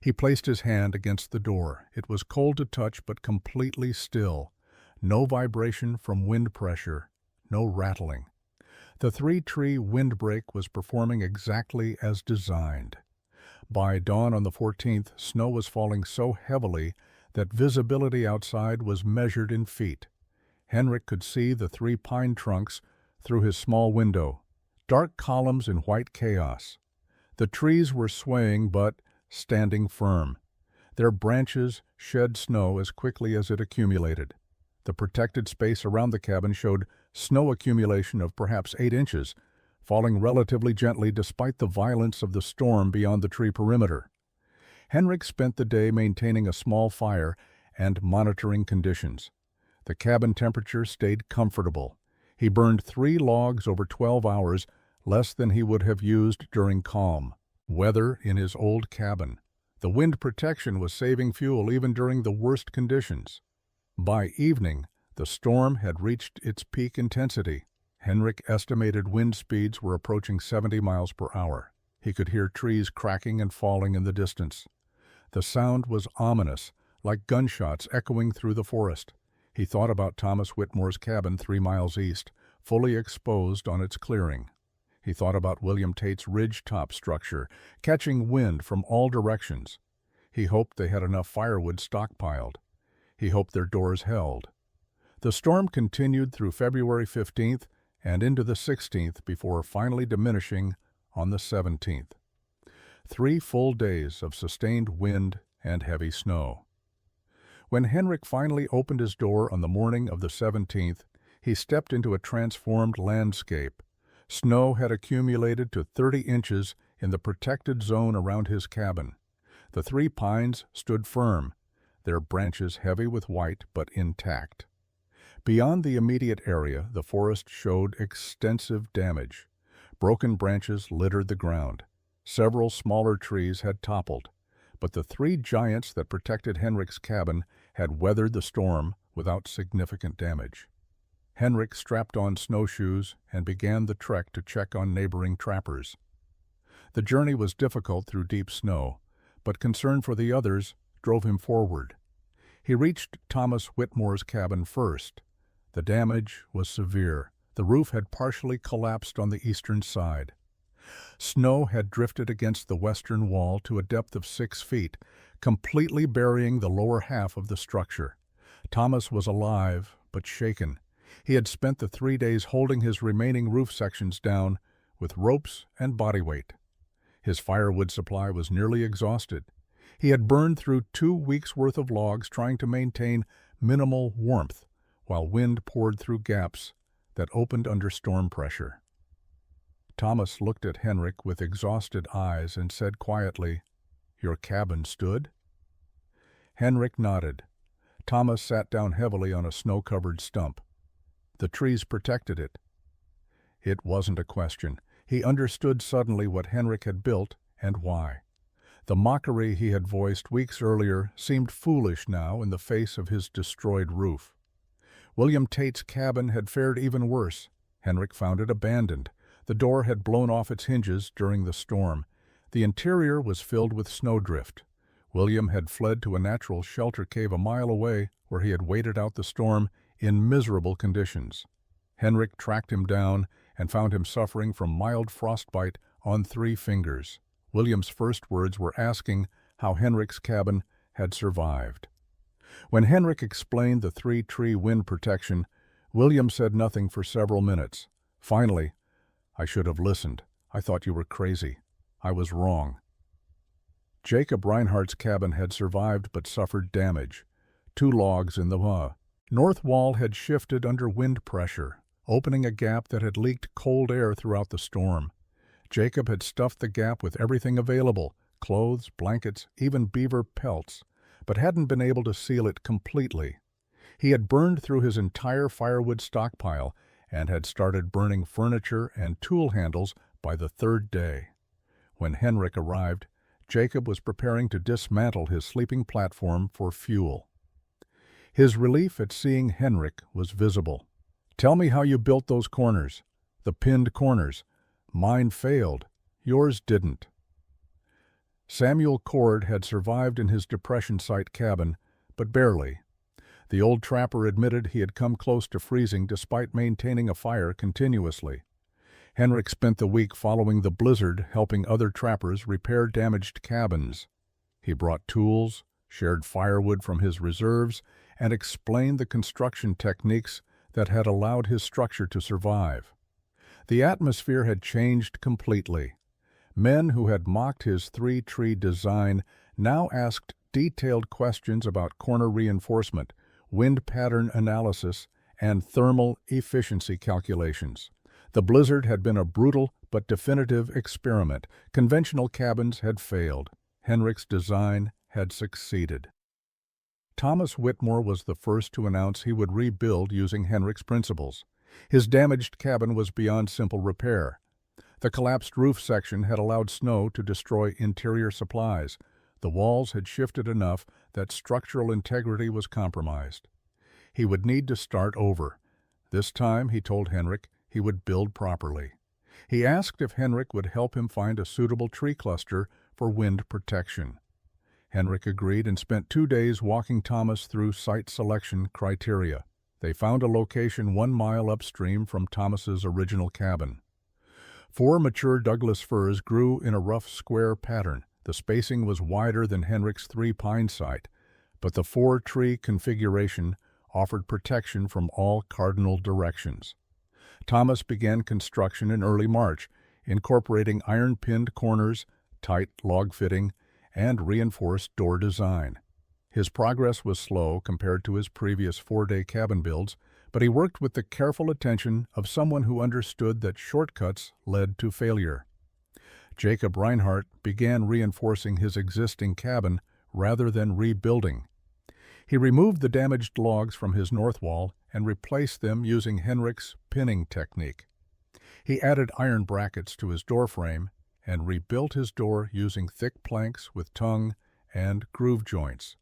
A: He placed his hand against the door. It was cold to touch, but completely still. No vibration from wind pressure, no rattling. The 3-tree windbreak was performing exactly as designed. By dawn on the 14th, snow was falling so heavily that visibility outside was measured in feet. Henrik could see the 3 pine trunks through his small window, dark columns in white chaos. The trees were swaying but standing firm. Their branches shed snow as quickly as it accumulated. The protected space around the cabin showed snow accumulation of perhaps 8 inches, falling relatively gently despite the violence of the storm beyond the tree perimeter. Henrik spent the day maintaining a small fire and monitoring conditions. The cabin temperature stayed comfortable. He burned 3 logs over 12 hours, less than he would have used during calm weather in his old cabin. The wind protection was saving fuel even during the worst conditions. By evening, the storm had reached its peak intensity. Henrik estimated wind speeds were approaching 70 miles per hour. He could hear trees cracking and falling in the distance. The sound was ominous, like gunshots echoing through the forest. He thought about Thomas Whitmore's cabin 3 miles east, fully exposed on its clearing. He thought about William Tate's ridge-top structure, catching wind from all directions. He hoped they had enough firewood stockpiled. He hoped their doors held. The storm continued through February 15th and into the 16th before finally diminishing on the 17th. 3 full days of sustained wind and heavy snow. When Henrik finally opened his door on the morning of the 17th, he stepped into a transformed landscape. Snow had accumulated to 30 inches in the protected zone around his cabin. The 3 pines stood firm, their branches heavy with white but intact. Beyond the immediate area, the forest showed extensive damage. Broken branches littered the ground. Several smaller trees had toppled, but the 3 giants that protected Henrik's cabin had weathered the storm without significant damage. Henrik strapped on snowshoes and began the trek to check on neighboring trappers. The journey was difficult through deep snow, but concern for the others drove him forward. He reached Thomas Whitmore's cabin first. The damage was severe. The roof had partially collapsed on the eastern side. Snow had drifted against the western wall to a depth of 6 feet, completely burying the lower half of the structure. Thomas was alive, but shaken. He had spent the 3 days holding his remaining roof sections down with ropes and body weight. His firewood supply was nearly exhausted. He had burned through 2 weeks' worth of logs trying to maintain minimal warmth, while wind poured through gaps that opened under storm pressure. Thomas looked at Henrik with exhausted eyes and said quietly, "Your cabin stood?" Henrik nodded. Thomas sat down heavily on a snow-covered stump. The trees protected it. It wasn't a question. He understood suddenly what Henrik had built and why. The mockery he had voiced weeks earlier seemed foolish now in the face of his destroyed roof. William Tate's cabin had fared even worse. Henrik found it abandoned. The door had blown off its hinges during the storm. The interior was filled with snowdrift. William had fled to a natural shelter cave a mile away where he had waited out the storm in miserable conditions. Henrik tracked him down and found him suffering from mild frostbite on 3 fingers. William's first words were asking how Henrik's cabin had survived. When Henrik explained the 3-tree wind protection, William said nothing for several minutes. Finally, "I should have listened. I thought you were crazy. I was wrong." Jacob Reinhardt's cabin had survived but suffered damage. 2 logs in the north wall had shifted under wind pressure, opening a gap that had leaked cold air throughout the storm. Jacob had stuffed the gap with everything available, clothes, blankets, even beaver pelts, but hadn't been able to seal it completely. He had burned through his entire firewood stockpile and had started burning furniture and tool handles by the 3rd day. When Henrik arrived, Jacob was preparing to dismantle his sleeping platform for fuel. His relief at seeing Henrik was visible. "Tell me how you built those corners. The pinned corners. Mine failed. Yours didn't." Samuel Cord had survived in his Depression Site cabin, but barely. The old trapper admitted he had come close to freezing despite maintaining a fire continuously. Henrik spent the week following the blizzard helping other trappers repair damaged cabins. He brought tools, shared firewood from his reserves, and explained the construction techniques that had allowed his structure to survive. The atmosphere had changed completely. Men who had mocked his 3-tree design now asked detailed questions about corner reinforcement, wind pattern analysis, and thermal efficiency calculations. The blizzard had been a brutal but definitive experiment. Conventional cabins had failed. Henrik's design had succeeded. Thomas Whitmore was the first to announce he would rebuild using Henrik's principles. His damaged cabin was beyond simple repair. The collapsed roof section had allowed snow to destroy interior supplies. The walls had shifted enough that structural integrity was compromised. He would need to start over. This time, he told Henrik, he would build properly. He asked if Henrik would help him find a suitable tree cluster for wind protection. Henrik agreed and spent 2 days walking Thomas through site selection criteria. They found a location 1 mile upstream from Thomas's original cabin. 4 mature Douglas firs grew in a rough square pattern. The spacing was wider than Henrik's 3-pine site, but the 4-tree configuration offered protection from all cardinal directions. Thomas began construction in early March, incorporating iron-pinned corners, tight log fitting, and reinforced door design. His progress was slow compared to his previous 4-day cabin builds, but he worked with the careful attention of someone who understood that shortcuts led to failure. Jacob Reinhardt began reinforcing his existing cabin rather than rebuilding. He removed the damaged logs from his north wall and replaced them using Henrik's pinning technique. He added iron brackets to his door frame and rebuilt his door using thick planks with tongue and groove joints.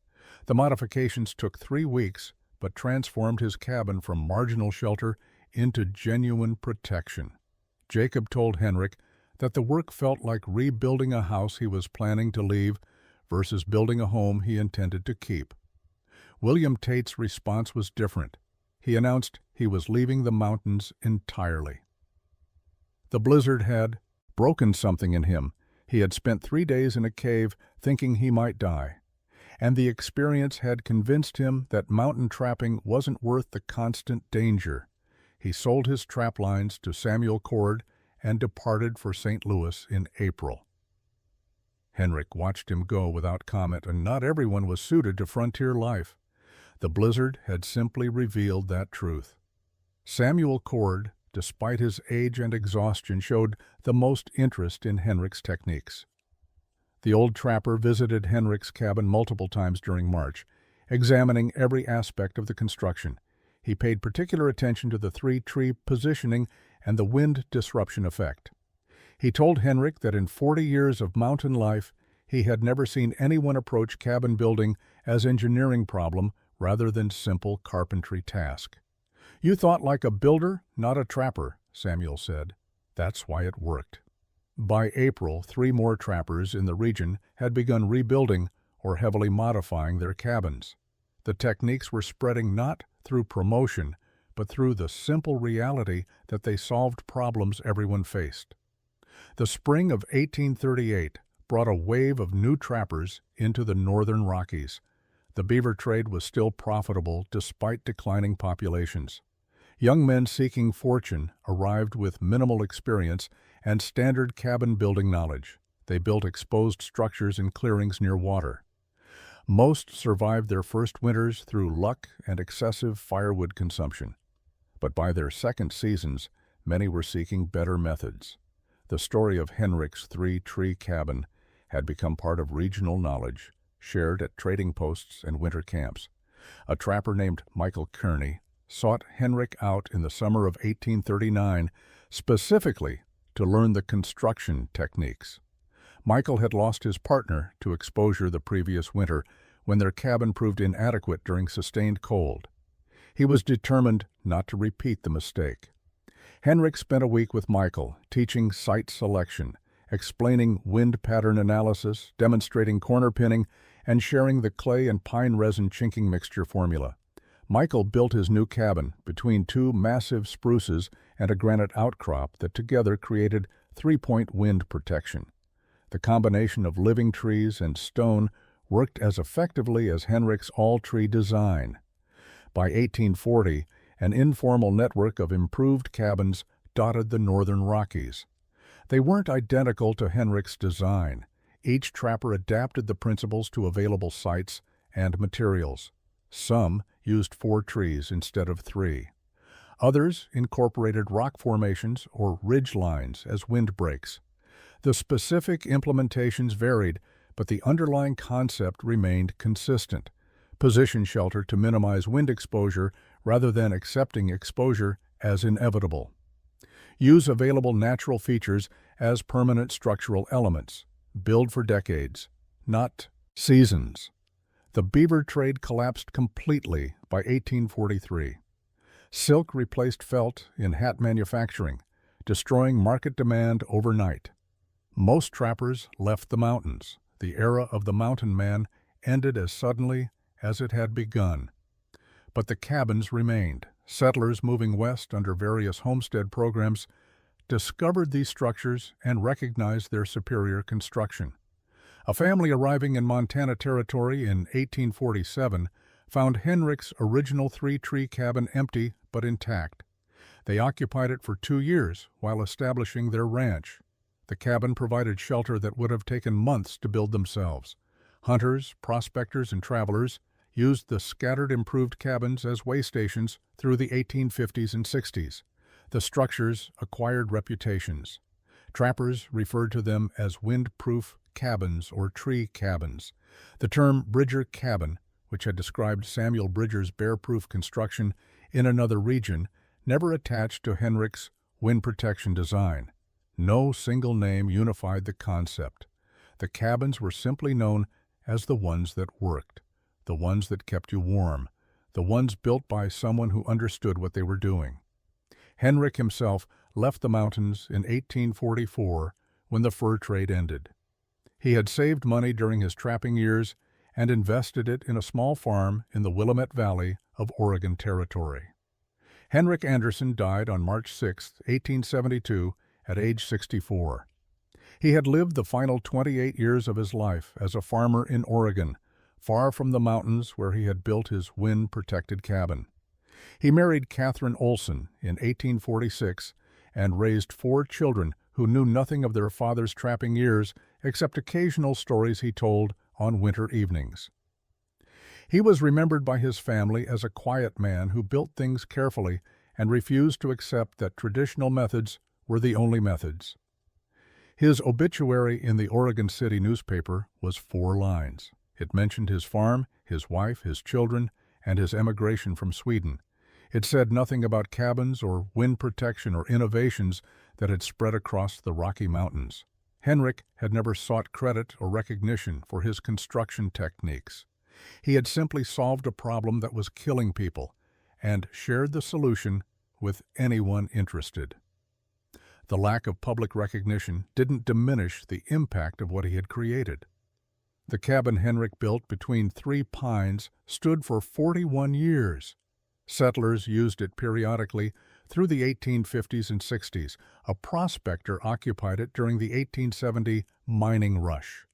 A: The modifications took 3 weeks, but transformed his cabin from marginal shelter into genuine protection. Jacob told Henrik that the work felt like rebuilding a house he was planning to leave versus building a home he intended to keep. William Tate's response was different. He announced he was leaving the mountains entirely. The blizzard had broken something in him. He had spent 3 days in a cave thinking he might die, and the experience had convinced him that mountain trapping wasn't worth the constant danger. He sold his trap lines to Samuel Cord and departed for St. Louis in April. Henrik watched him go without comment, and not everyone was suited to frontier life. The blizzard had simply revealed that truth. Samuel Cord, despite his age and exhaustion, showed the most interest in Henrik's techniques. The old trapper visited Henrik's cabin multiple times during March, examining every aspect of the construction. He paid particular attention to the 3-tree positioning and the wind disruption effect. He told Henrik that in 40 years of mountain life, he had never seen anyone approach cabin building as engineering problem rather than simple carpentry task. "You thought like a builder, not a trapper," Samuel said. "That's why it worked." By April, 3 more trappers in the region had begun rebuilding or heavily modifying their cabins. The techniques were spreading not through promotion, but through the simple reality that they solved problems everyone faced. The spring of 1838 brought a wave of new trappers into the northern Rockies. The beaver trade was still profitable despite declining populations. Young men seeking fortune arrived with minimal experience and standard cabin building knowledge. They built exposed structures in clearings near water. Most survived their first winters through luck and excessive firewood consumption. But by their second seasons, many were seeking better methods. The story of Henrik's 3-tree cabin had become part of regional knowledge, shared at trading posts and winter camps. A trapper named Michael Kearney sought Henrik out in the summer of 1839 specifically to learn the construction techniques. Michael had lost his partner to exposure the previous winter when their cabin proved inadequate during sustained cold. He was determined not to repeat the mistake. Henrik spent a week with Michael, teaching site selection, explaining wind pattern analysis, demonstrating corner pinning, and sharing the clay and pine resin chinking mixture formula. Michael built his new cabin between 2 massive spruces and a granite outcrop that together created 3-point wind protection. The combination of living trees and stone worked as effectively as Henrik's all-tree design. By 1840, an informal network of improved cabins dotted the northern Rockies. They weren't identical to Henrik's design. Each trapper adapted the principles to available sites and materials. Some used 4 trees instead of 3. Others incorporated rock formations or ridge lines as windbreaks. The specific implementations varied, but the underlying concept remained consistent. Position shelter to minimize wind exposure rather than accepting exposure as inevitable. Use available natural features as permanent structural elements. Build for decades, not Seasons. The beaver trade collapsed completely by 1843. Silk replaced felt in hat manufacturing, destroying market demand overnight. Most trappers left the mountains. The era of the mountain man ended as suddenly as it had begun. But the cabins remained. Settlers moving west under various homestead programs discovered these structures and recognized their superior construction. A family arriving in Montana Territory in 1847 found Henrik's original three-tree cabin empty but intact. They occupied it for 2 years while establishing their ranch. The cabin provided shelter that would have taken months to build themselves. Hunters, prospectors, and travelers used the scattered improved cabins as way stations through the 1850s and 60s. The structures acquired reputations. Trappers referred to them as wind-proof cabins or tree cabins. The term Bridger cabin, which had described Samuel Bridger's bear-proof construction in another region, never attached to Henrik's wind protection design. No single name unified the concept. The cabins were simply known as the ones that worked, the ones that kept you warm, the ones built by someone who understood what they were doing. Henrik himself left the mountains in 1844 when the fur trade ended. He had saved money during his trapping years and invested it in a small farm in the Willamette Valley of Oregon Territory. Henrik Anderson died on March 6, 1872, at age 64. He had lived the final 28 years of his life as a farmer in Oregon, far from the mountains where he had built his wind-protected cabin. He married Catherine Olson in 1846 and raised 4 children who knew nothing of their father's trapping years except occasional stories he told on winter evenings. He was remembered by his family as a quiet man who built things carefully and refused to accept that traditional methods were the only methods. His obituary in the Oregon City newspaper was 4 lines. It mentioned his farm, his wife, his children, and his emigration from Sweden. It said nothing about cabins or wind protection or innovations that had spread across the Rocky Mountains. Henrik had never sought credit or recognition for his construction techniques. He had simply solved a problem that was killing people and shared the solution with anyone interested. The lack of public recognition didn't diminish the impact of what he had created. The cabin Henrik built between 3 pines stood for 41 years. Settlers used it periodically through the 1850s and 60s. A prospector occupied it during the 1870 mining rush.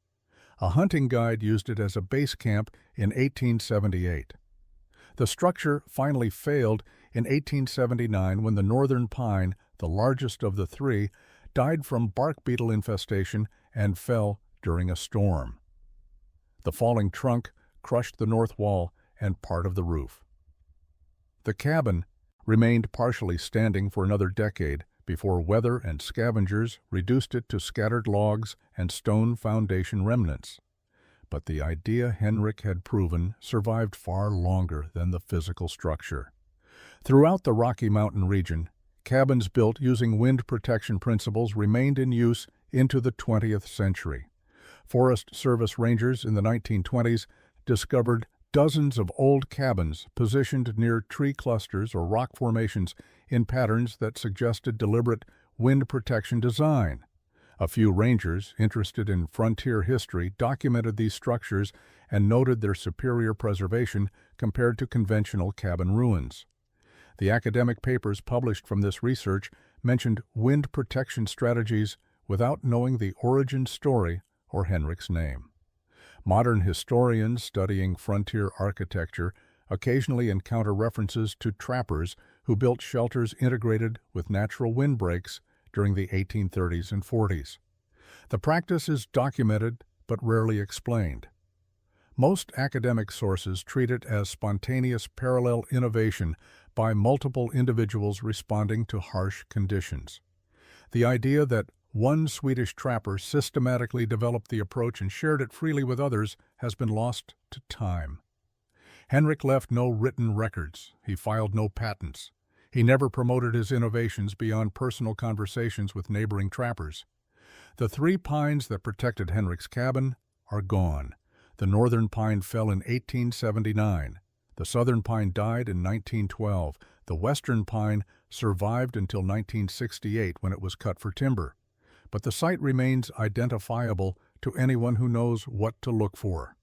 A: A hunting guide used it as a base camp in 1878. The structure finally failed in 1879 when the northern pine, the largest of the 3, died from bark beetle infestation and fell during a storm. The falling trunk crushed the north wall and part of the roof. The cabin remained partially standing for another decade before weather and scavengers reduced it to scattered logs and stone foundation remnants. But the idea Henrik had proven survived far longer than the physical structure. Throughout the Rocky Mountain region, cabins built using wind protection principles remained in use into the 20th century. Forest Service rangers in the 1920s discovered dozens of old cabins positioned near tree clusters or rock formations in patterns that suggested deliberate wind protection design. A few rangers interested in frontier history documented these structures and noted their superior preservation compared to conventional cabin ruins. The academic papers published from this research mentioned wind protection strategies without knowing the origin story or Henrik's name. Modern historians studying frontier architecture occasionally encounter references to trappers who built shelters integrated with natural windbreaks during the 1830s and 40s. The practice is documented but rarely explained. Most academic sources treat it as spontaneous parallel innovation by multiple individuals responding to harsh conditions. The idea that one Swedish trapper systematically developed the approach and shared it freely with others has been lost to time. Henrik left no written records. He filed no patents. He never promoted his innovations beyond personal conversations with neighboring trappers. The 3 pines that protected Henrik's cabin are gone. The northern pine fell in 1879. The southern pine died in 1912. The western pine survived until 1968 when it was cut for timber. But the site remains identifiable to anyone who knows what to look for.